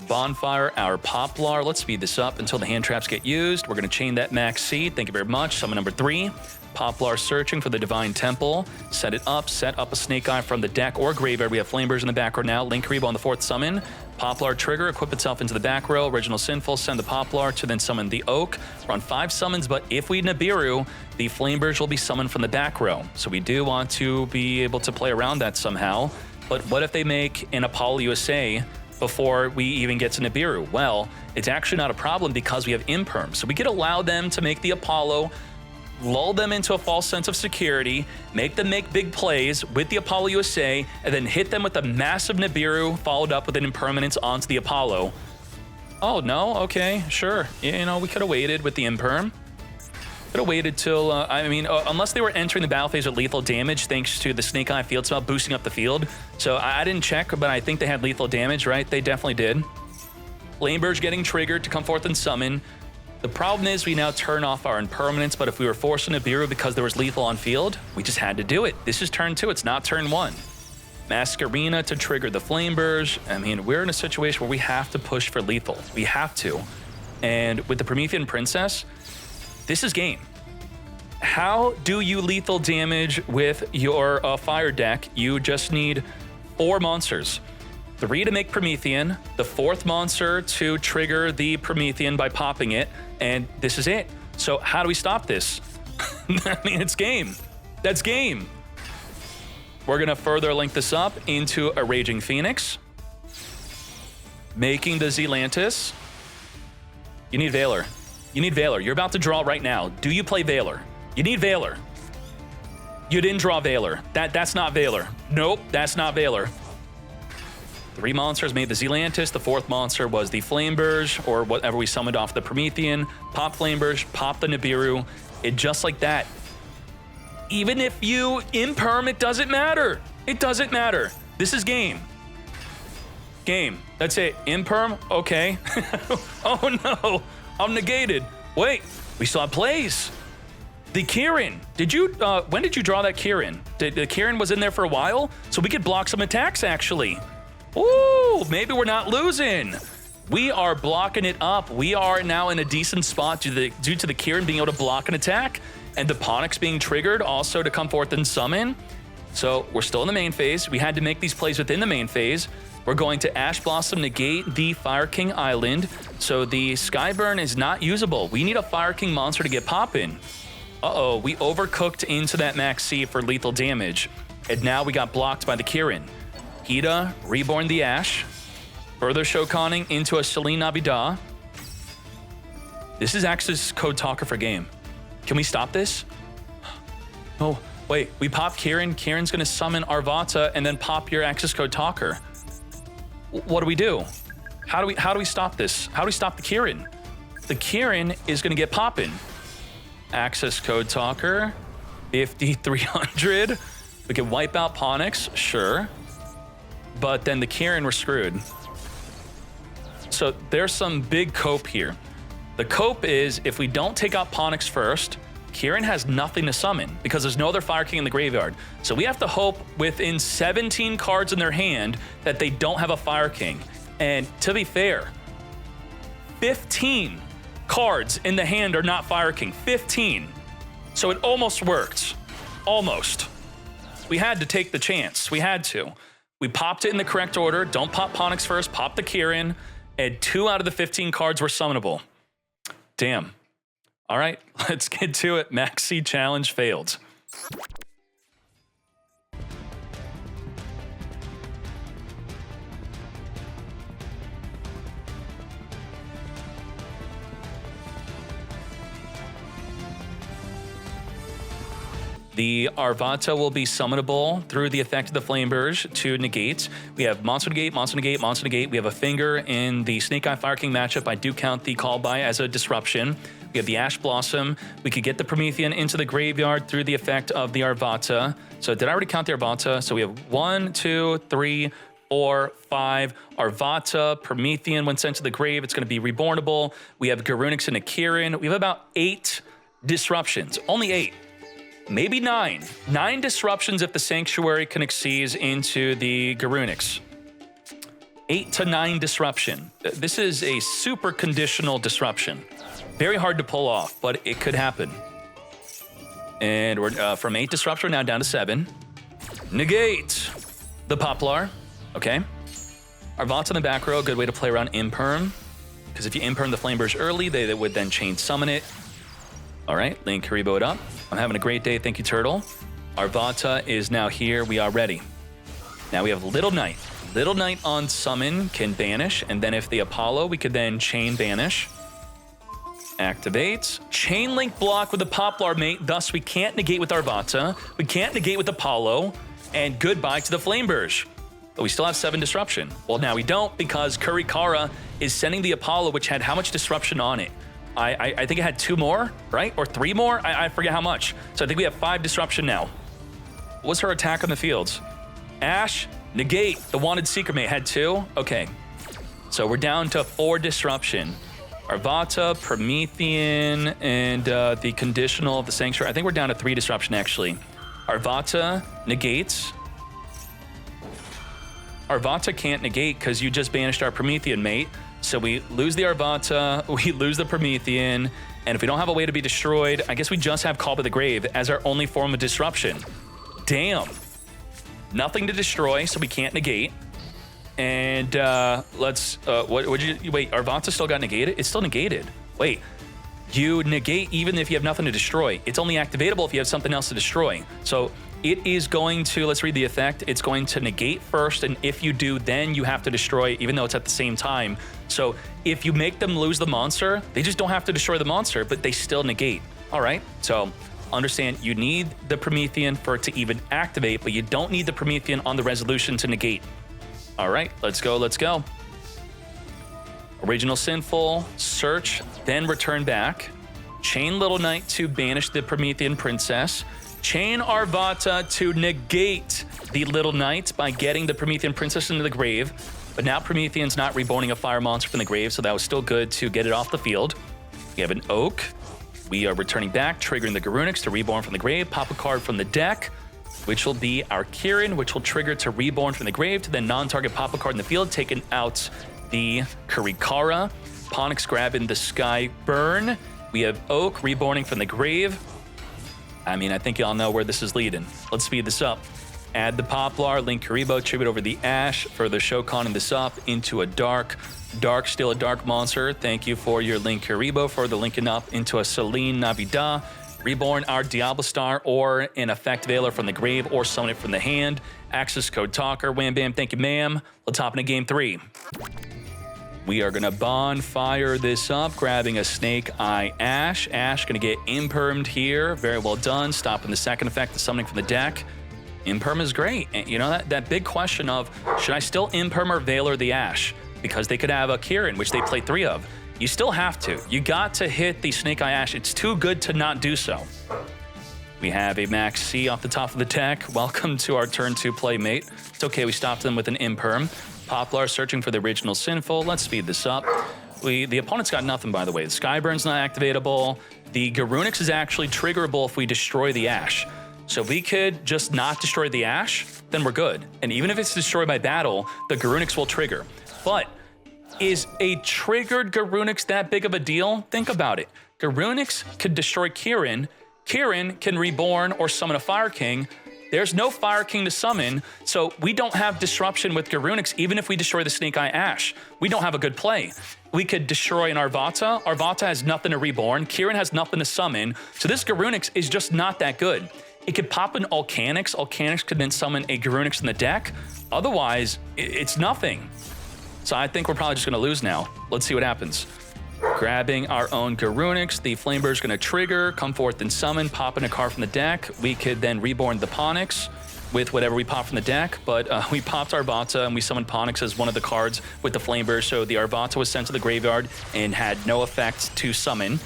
Bonfire, our Poplar. Let's speed this up until the hand traps get used. We're going to chain that Max Seed. Thank you very much. Summon number 3. Poplar searching for the Divine Temple. Set it up. Set up a Snake Eye from the deck or graveyard. We have Flamebirds in the back row now. Link Rebo on the 4th summon. Poplar trigger. Equip itself into the back row. Original Sinful. Send the Poplar to then summon the Oak. We're on 5 summons, but if we Nibiru, the Flamebirds will be summoned from the back row. So we do want to be able to play around that somehow. But what if they make an Apollo USA before we even get to Nibiru? Well, it's actually not a problem because we have Imperm. So we could allow them to make the Apollo, lull them into a false sense of security, make them make big plays with the Apollo USA, and then hit them with a massive Nibiru followed up with an Impermanence onto the Apollo. Oh, no? Okay, sure. You know, we could have waited with the Imperm. Could have waited till, unless they were entering the battle phase with lethal damage thanks to the Snake Eye Field Spell boosting up the field. So I didn't check, but I think they had lethal damage, right? They definitely did. Flamebirds getting triggered to come forth and summon. The problem is we now turn off our Impermanence, but if we were forced to Nibiru because there was lethal on field, we just had to do it. This is turn 2, it's not turn 1. Masquerena to trigger the Flamebirds. I mean, we're in a situation where we have to push for lethal. We have to. And with the Promethean Princess, this is game. How do you lethal damage with your fire deck? You just need 4 monsters. 3 to make Promethean, the 4th monster to trigger the Promethean by popping it, and this is it. So how do we stop this? I mean, it's game. That's game. We're gonna further link this up into a Raging Phoenix, making the Zealantis. You need Valor. You need Valor. You're about to draw right now. Do you play Valor? You need Valor. You didn't draw Valor. That's not Valor. Nope, that's not Valor. 3 monsters made the Zealantis. The 4th monster was the Flamebirds, or whatever we summoned off the Promethean. Pop Flamebirds, pop the Nibiru. It just like that. Even if you Imperm, it doesn't matter. It doesn't matter. This is game. Game. That's it. Imperm? Okay. Oh no. I'm negated. Wait, we still have plays. The Kieran. Did you, when did you draw that Kieran? The Kieran was in there for a while, so we could block some attacks actually. Ooh, maybe we're not losing. We are blocking it up. We are now in a decent spot due to the Kieran being able to block an attack and the Ponix being triggered also to come forth and summon. So we're still in the main phase. We had to make these plays within the main phase. We're going to Ash Blossom negate the Fire King Island. So the Skyburn is not usable. We need a Fire King monster to get poppin'. Uh-oh, we overcooked into that Max C for lethal damage. And now we got blocked by the Kieran. Hida, Reborn the Ash. Further Shokaning into a Celine Abida. This is Axis Code Talker for game. Can we stop this? Oh, wait, we pop Kieran. Kieran's gonna summon Arvata and then pop your Axis Code Talker. What do we do? How do we stop this? How do we stop the Kieran? The Kieran is gonna get poppin'. Access Code Talker, 5300. We can wipe out Ponix, sure. But then the Kieran, we're screwed. So there's some big cope here. The cope is if we don't take out Ponix first, Kieran has nothing to summon because there's no other Fire King in the graveyard. So we have to hope within 17 cards in their hand that they don't have a Fire King. And to be fair, 15 cards in the hand are not Fire King. 15. So it almost worked. Almost. We had to take the chance. We had to. We popped it in the correct order. Don't pop Ponix first. Pop the Kieran. And 2 out of the 15 cards were summonable. Damn. All right, let's get to it. Maxi challenge failed. The Arvata will be summonable through the effect of the Flamebirds to negate. We have Monster Negate, Monster Negate, Monster Negate. We have a Finger in the Snake Eye Fire King matchup. I do count the Call By as a disruption. We have the Ash Blossom. We could get the Promethean into the graveyard through the effect of the Arvata. So did I already count the Arvata? So we have 1, 2, 3, 4, 5. Arvata, Promethean, when sent to the grave, it's going to be rebornable. We have Garunix and a Kieran. We have about 8 disruptions. Only 8. Maybe 9. 9 disruptions if the Sanctuary can exceed into the Garunix. 8 to 9 disruption. This is a super conditional disruption. Very hard to pull off, but it could happen. And we're from 8 disruption now down to 7. Negate the Poplar. Okay. Our Vots in the back row, good way to play around Imperm. Because if you Imperm the Flameburst early, they would then chain summon it. All right, Link Karibo it up. I'm having a great day, thank you, Turtle. Our Vata is now here, we are ready. Now we have Little Knight. Little Knight on summon can banish, and then if the Apollo, we could then chain banish. Activates. Chain link block with the Poplar, mate, thus we can't negate with our Vata, we can't negate with Apollo, and goodbye to the Flameburst. But we still have 7 disruption. Well, now we don't because Kurikara is sending the Apollo, which had how much disruption on it? I think it had 2 more, right? Or 3 more? I forget how much. So I think we have 5 disruption now. What's her attack on the fields? Ash, negate. The wanted secret mate had 2? Okay. So we're down to 4 disruption. Arvata, Promethean, and the conditional of the Sanctuary. I think we're down to 3 disruption, actually. Arvata negates. Arvata can't negate because you just banished our Promethean mate. So we lose the Arvata, we lose the Promethean, and if we don't have a way to be destroyed, I guess we just have Call by the Grave as our only form of disruption. Damn. Nothing to destroy, so we can't negate. And let's, what would you, wait, Arvata still got negated? It's still negated. Wait, you negate even if you have nothing to destroy. It's only activatable if you have something else to destroy. So it is going to, let's read the effect. It's going to negate first, and if you do, then you have to destroy, even though it's at the same time. So if you make them lose the monster, they just don't have to destroy the monster, but they still negate. All right, so understand you need the Promethean for it to even activate, but you don't need the Promethean on the resolution to negate. All right, let's go, let's go. Original Sinful, search, then return back. Chain Little Knight to banish the Promethean Princess. Chain Arvata to negate the Little Knight by getting the Promethean Princess into the grave. But now Promethean's not reborning a fire monster from the grave, so that was still good to get it off the field. We have an Oak. We are returning back, triggering the Garunix to reborn from the grave, pop a card from the deck, which will be our Kirin, which will trigger to reborn from the grave to then non-target pop a card in the field, taking out the Kurikara. Ponix grabbing the Sky Burn. We have Oak reborning from the grave. I mean, I think y'all know where this is leading. Let's speed this up. Add the Poplar, Link Karibo, tribute over the Ash, further Shokaning this up into a Dark. Dark, still a Dark monster. Thank you for your Link Karibo, further linking up into a Celine Navida. Reborn our Diablo Star or an Effect Veiler from the grave or summon it from the hand. Access code Talker, wham bam, thank you ma'am. Let's hop into game 3. We are gonna bonfire this up, grabbing a Snake Eye Ash. Ash gonna get impermed here, very well done. Stopping the second effect, the summoning from the deck. Imperm is great. And you know, that big question of, should I still imperm or Veiler the Ash? Because they could have a Kirin, which they play 3 of. You still have to. You got to hit the Snake Eye Ash. It's too good to not do so. We have a Max C off the top of the deck. Welcome to our turn 2 play, mate. It's okay, we stopped them with an Imperm. Poplar searching for the original Sinful. Let's speed this up. The opponent's got nothing, by the way. The Skyburn's not activatable. The Garunix is actually triggerable if we destroy the Ash. So if we could just not destroy the Ash, then we're good. And even if it's destroyed by battle, the Garunix will trigger. But is a triggered Garunix that big of a deal? Think about it. Garunix could destroy Kirin. Kirin can reborn or summon a Fire King. There's no Fire King to summon, so we don't have disruption with Garunix, even if we destroy the Snake Eye Ash. We don't have a good play. We could destroy an Arvata. Arvata has nothing to reborn. Kirin has nothing to summon, so this Garunix is just not that good. It could pop an Alcanix. Alcanix could then summon a Garunix in the deck. Otherwise, it's nothing. So I think we're probably just gonna lose now. Let's see what happens. Grabbing our own Garunix, the Flamebird's gonna trigger, come forth and summon, pop in a card from the deck. We could then reborn the Ponix with whatever we pop from the deck, but we popped Arvata and we summoned Ponix as one of the cards with the Flamebird, so the Arvata was sent to the graveyard and had no effect to summon.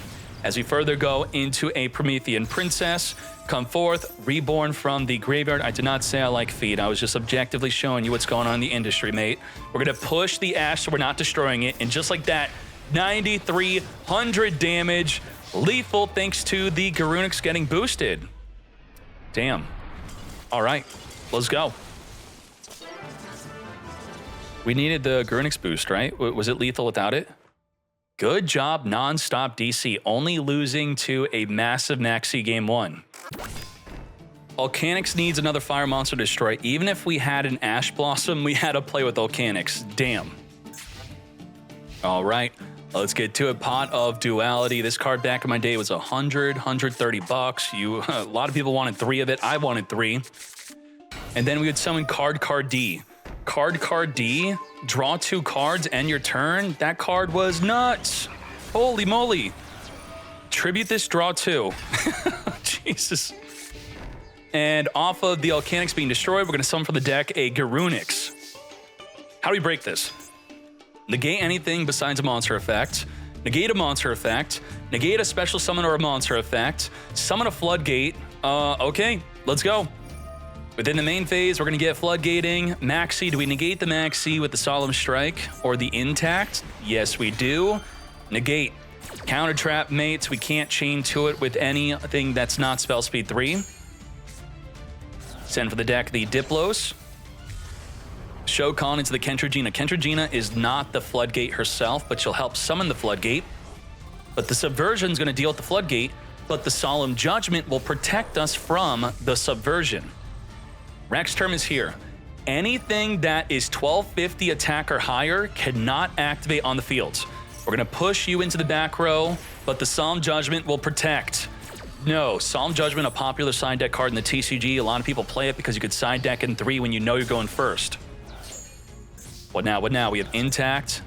As we further go into a Promethean Princess, come forth, reborn from the graveyard. I did not say I like feed. I was just objectively showing you what's going on in the industry, mate. We're gonna push the Ash so we're not destroying it, and just like that, 9,300 damage, lethal thanks to the Garunix getting boosted. Damn. All right, let's go. We needed the Grunix boost, right? Was it lethal without it? Good job, non-stop DC, only losing to a massive Maxi game 1. Volcanics needs another fire monster to destroy. Even if we had an Ash Blossom, we had to play with Volcanics. Damn. All right, let's get to it. Pot of Duality. This card back in my day was 100, 130 bucks. A lot of people wanted 3 of it. I wanted 3. And then we would summon Card D. Card D, draw 2 cards, end your turn. That card was nuts. Holy moly. Tribute this, draw 2. Jesus. And off of the Volcanics being destroyed, we're going to summon from the deck a Garunix. How do we break this? Negate anything besides a monster effect. Negate a monster effect. Negate a special summon or a monster effect. Summon a Floodgate. Okay, let's go. Within the main phase, we're going to get Floodgating. Maxi, do we negate the Maxi with the Solemn Strike or the Intact? Yes, we do. Negate. Counter Trap Mates, we can't chain to it with anything that's not Spell Speed 3. Send for the deck the Diplos. Shokan into the Kentragina. Kentragina is not the Floodgate herself, but she'll help summon the Floodgate. But the Subversion is going to deal with the Floodgate, but the Solemn Judgment will protect us from the Subversion. Rex term is here. Anything that is 1250 attack or higher cannot activate on the field. We're going to push you into the back row, but the Solemn Judgment will protect. No, Solemn Judgment, a popular side deck card in the TCG. A lot of people play it because you could side deck in 3 when you know you're going first. What now? What now? We have Intact.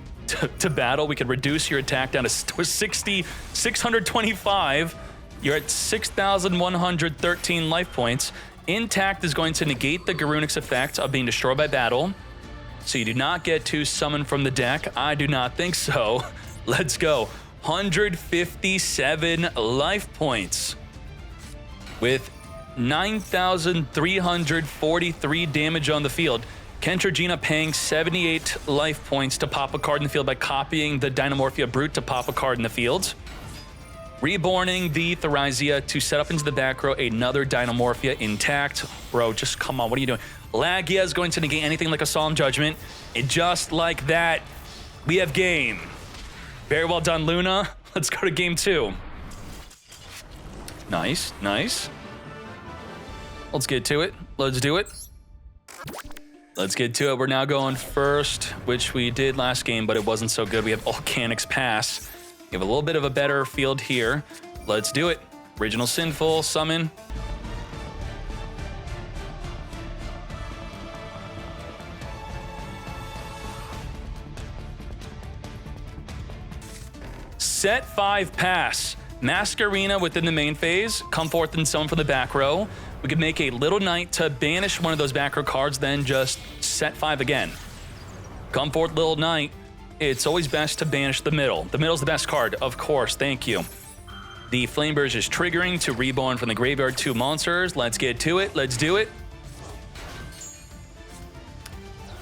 To battle, we could reduce your attack down to 625. You're at 6,113 life points. Intact is going to negate the Garunix effect of being destroyed by battle. So you do not get to summon from the deck. I do not think so. Let's go. 157 life points. With 9,343 damage on the field. Kentragina paying 78 life points to pop a card in the field by copying the Dinomorphia Brute to pop a card in the field. Reborning the Therizia to set up into the back row another Dinomorphia Intact. Bro, just come on, what are you doing? Lagia is going to negate anything like a Solemn Judgment. And just like that, we have game. Very well done, Luna. Let's go to game 2. Nice, nice. Let's get to it. Let's do it. Let's get to it. We're now going first, which we did last game, but it wasn't so good. We have Volcanics Pass. We have a little bit of a better field here. Let's do it. Original Sinful, summon. Set 5 pass. Masquerena within the main phase. Come forth and summon from the back row. We could make a Little Knight to banish one of those back row cards, then just set 5 again. Come forth, Little Knight. It's always best to banish the middle. The middle's the best card, of course, thank you. The Flameburst is triggering to reborn from the graveyard 2 monsters. Let's get to it, let's do it.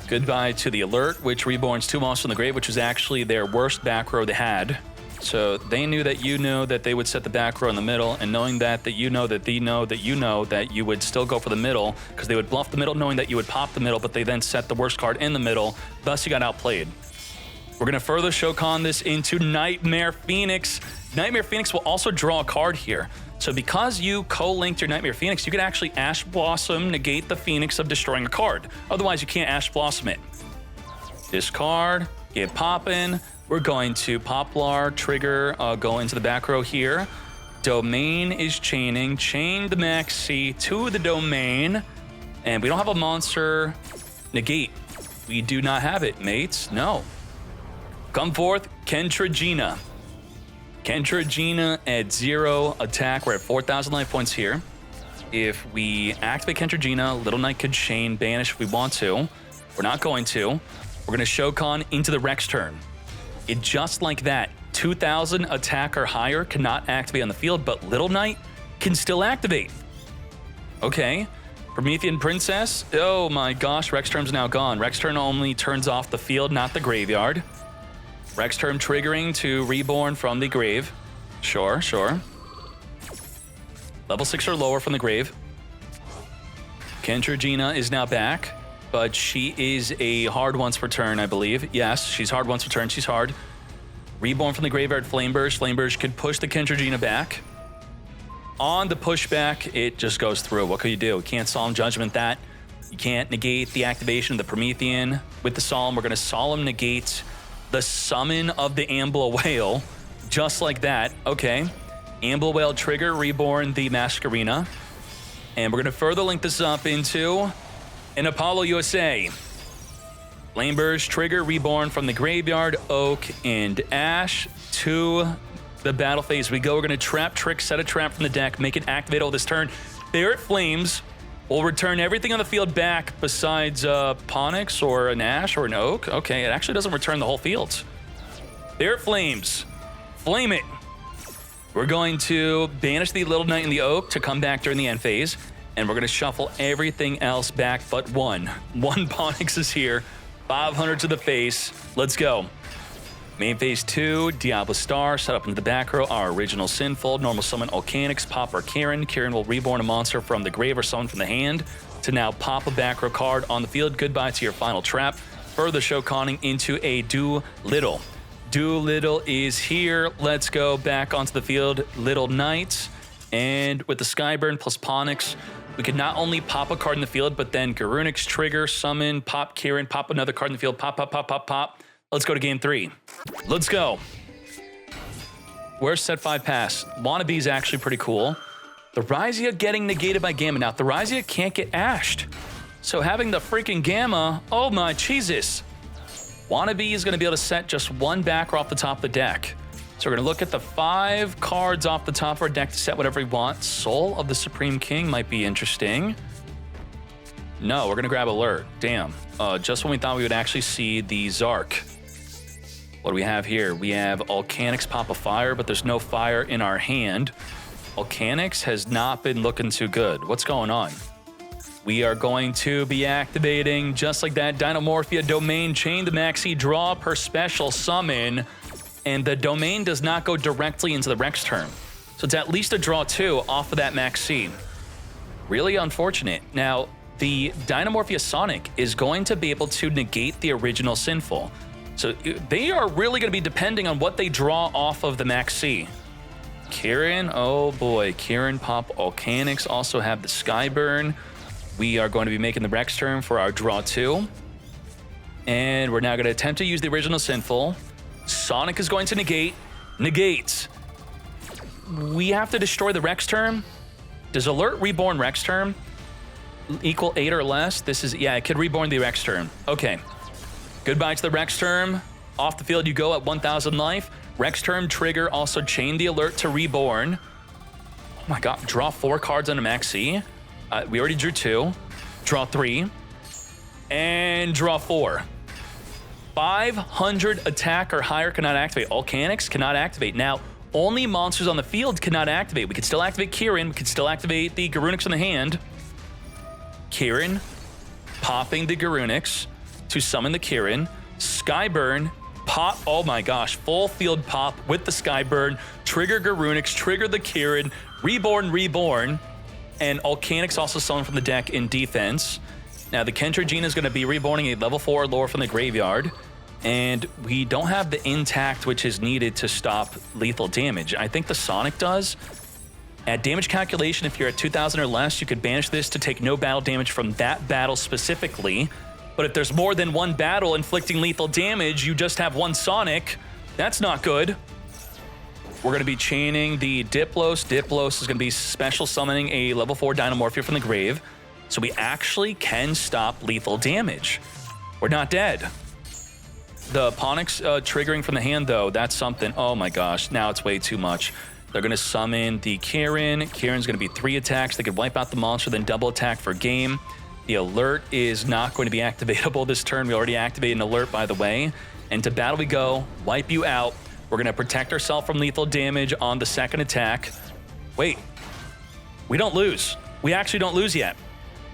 Goodbye to the Alert, which reborns 2 monsters from the grave, which was actually their worst back row they had. So they knew that you knew that they would set the back row in the middle, and knowing that you know that they know that you know that you would still go for the middle, because they would bluff the middle knowing that you would pop the middle, but they then set the worst card in the middle, thus you got outplayed. We're going to further Shokan this into Nightmare Phoenix. Nightmare Phoenix will also draw a card here. So because you co-linked your Nightmare Phoenix, you could actually Ash Blossom negate the Phoenix of destroying a card. Otherwise, you can't Ash Blossom it. Discard, get poppin'. We're going to Poplar, trigger, go into the back row here. Domain is chaining. Chain the Maxi to the Domain. And we don't have a monster negate. We do not have it, mates. No. Come forth, Kentragina. Kentragina at 0 attack. We're at 4,000 life points here. If we activate Kentragina, Little Knight could chain, banish if we want to. We're not going to. We're going to Shokan into the Rex turn. It just like that, 2,000 attack or higher cannot activate on the field, but Little Knight can still activate. Okay, Promethean Princess. Oh my gosh, Rex Term's now gone. Rex Term only turns off the field, not the graveyard. Rex Term triggering to reborn from the grave. Sure, sure. Level 6 or lower from the grave. Kentragina is now back. but she is a hard once per turn, I believe. Yes, she's hard once per turn. She's hard. Reborn from the graveyard, Flameburst. Flameburst could push the Kentragina back. On the pushback, it just goes through. What could you do? You can't Solemn Judgment that. You can't negate the activation of the Promethean. With the Solemn, we're going to Solemn negate the summon of the Ambler Whale. Just like that. Okay. Ambler Whale trigger, reborn the Masquerina. And we're going to further link this up into an Apollo USA. Flameburst trigger, reborn from the graveyard, Oak and Ash. To the battle phase we go. We're going to trap, trick, set a trap from the deck, make it activate all this turn. Barret Flames will return everything on the field back besides Ponix or an Ash or an Oak. Okay, it actually doesn't return the whole field. Barret Flames. Flame it. We're going to banish the Little Knight and the Oak to come back during the end phase, and we're going to shuffle everything else back but one. One Ponix is here. 500 to the face. Let's go. Main phase 2, Diablo Star, set up into the back row, our original Sinful, normal summon Volcanics, pop our Kieran. Kieran will reborn a monster from the grave or summon from the hand to now pop a back row card on the field. Goodbye to your final trap. Further show conning into a Doolittle. Doolittle is here. Let's go back onto the field. Little Knight. And with the Skyburn plus Ponix, we could not only pop a card in the field, but then Garunix trigger, summon, pop Kieran, pop another card in the field, pop, pop, pop, pop, pop. Let's go to game 3. Let's go. Where's set 5 pass? Wannabe is actually pretty cool. The Thyrizia getting negated by Gamma. Now, Thyrizia can't get ashed. So having the freaking Gamma, oh my Jesus. Wannabe is going to be able to set just one backer off the top of the deck. So we're going to look at the 5 cards off the top of our deck to set whatever we want. Soul of the Supreme King might be interesting. No, we're going to grab Alert. Damn. Just when we thought we would actually see the Zark. What do we have here? We have Volcanics pop a fire, but there's no fire in our hand. Volcanics has not been looking too good. What's going on? We are going to be activating, just like that, Dinomorphia Domain, chain the Maxi, draw per special summon, and the Domain does not go directly into the Rex turn. So it's at least a draw 2 off of that Maxi. Really unfortunate. Now, the Dinomorphia Sonic is going to be able to negate the original Sinful. So they are really going to be depending on what they draw off of the Maxi. Kieran, oh boy, Kieran pop Volcanics, also have the Skyburn. We are going to be making the Rex turn for our draw 2. And we're now going to attempt to use the original Sinful. Sonic is going to negate. Negates. We have to destroy the Rex turn. Does Alert reborn Rex turn equal 8 or less? This is, yeah, it could reborn the Rex turn. Okay. Goodbye to the Rex turn. Off the field you go at 1,000 life. Rex turn trigger, also chain the Alert to reborn. Oh my god, draw 4 cards on a Maxi. We already drew 2. Draw 3. And draw 4. 500 attack or higher cannot activate. Volcanics cannot activate. Now, only monsters on the field cannot activate. We could still activate Kieran. We could still activate the Garunix in the hand. Kieran popping the Garunix to summon the Kieran. Skyburn, pop, oh my gosh, full field pop with the Skyburn, trigger Garunix, trigger the Kieran, reborn, and Volcanics also summon from the deck in defense. Now the Kentragina is going to be reborning a level 4 lore from the graveyard, and we don't have the Intact, which is needed to stop lethal damage. I think the Sonic does. At damage calculation, if you're at 2,000 or less, you could banish this to take no battle damage from that battle specifically. But if there's more than one battle inflicting lethal damage, you just have one Sonic. That's not good. We're going to be chaining the Diplos. Diplos is going to be special summoning a level 4 Dinomorphia from the grave. So we actually can stop lethal damage. We're not dead. The Ponix triggering from the hand, though, that's something. Oh my gosh, now it's way too much. They're going to summon the Kieran. Kieran's going to be 3 attacks. They could wipe out the monster, then double attack for game. The Alert is not going to be activatable this turn. We already activated an Alert, by the way. And to battle we go, wipe you out. We're going to protect ourselves from lethal damage on the second attack. Wait, we don't lose. We actually don't lose yet.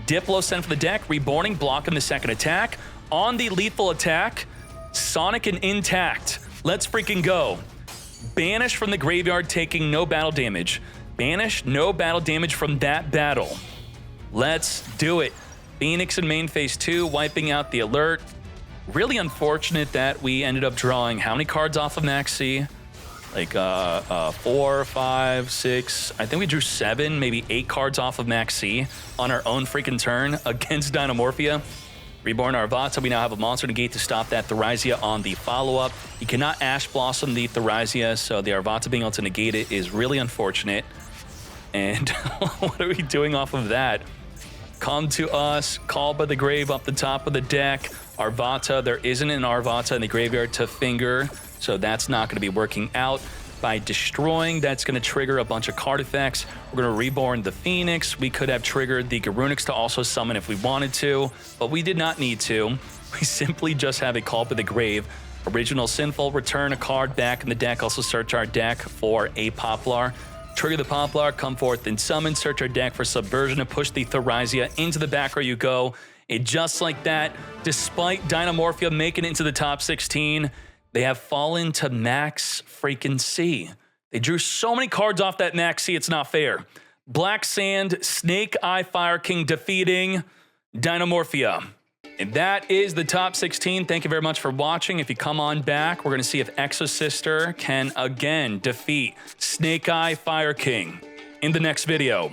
Diplo sent for the deck, reborning, blocking the second attack. On the lethal attack, Sonic and Intact. Let's freaking go. Banish from the graveyard, taking no battle damage. Banish, no battle damage from that battle. Let's do it. Phoenix in main phase 2, wiping out the alert. Really unfortunate that we ended up drawing how many cards off of Max C? Like 4, 5, 6. I think we drew 7, maybe 8 cards off of Max C on our own freaking turn against Dinomorphia. Reborn our Vata. We now have a monster negate to stop that Thrizia on the follow-up. You cannot Ash Blossom the Thrizia, so the Arvata being able to negate it is really unfortunate. And what are we doing off of that? Come to us, Call by the Grave up the top of the deck. Arvata, there isn't an Arvata in the graveyard to finger, so that's not going to be working out. By destroying, that's going to trigger a bunch of card effects. We're going to reborn the Phoenix. We could have triggered the Garunix to also summon if we wanted to, but we did not need to. We simply just have a Call by the Grave. Original Sinful, return a card back in the deck. Also search our deck for a Poplar. Trigger the Poplar, come forth and summon. Search our deck for Subversion and push the Thrizia into the back row you go. And just like that, despite Dinomorphia making it into the top 16, they have fallen to Max freaking C. They drew so many cards off that Max C, it's not fair. Black Sand, Snake Eye Fire King defeating Dinomorphia. And that is the top 16. Thank you very much for watching. If you come on back, we're going to see if Exosister can again defeat Snake Eye Fire King in the next video.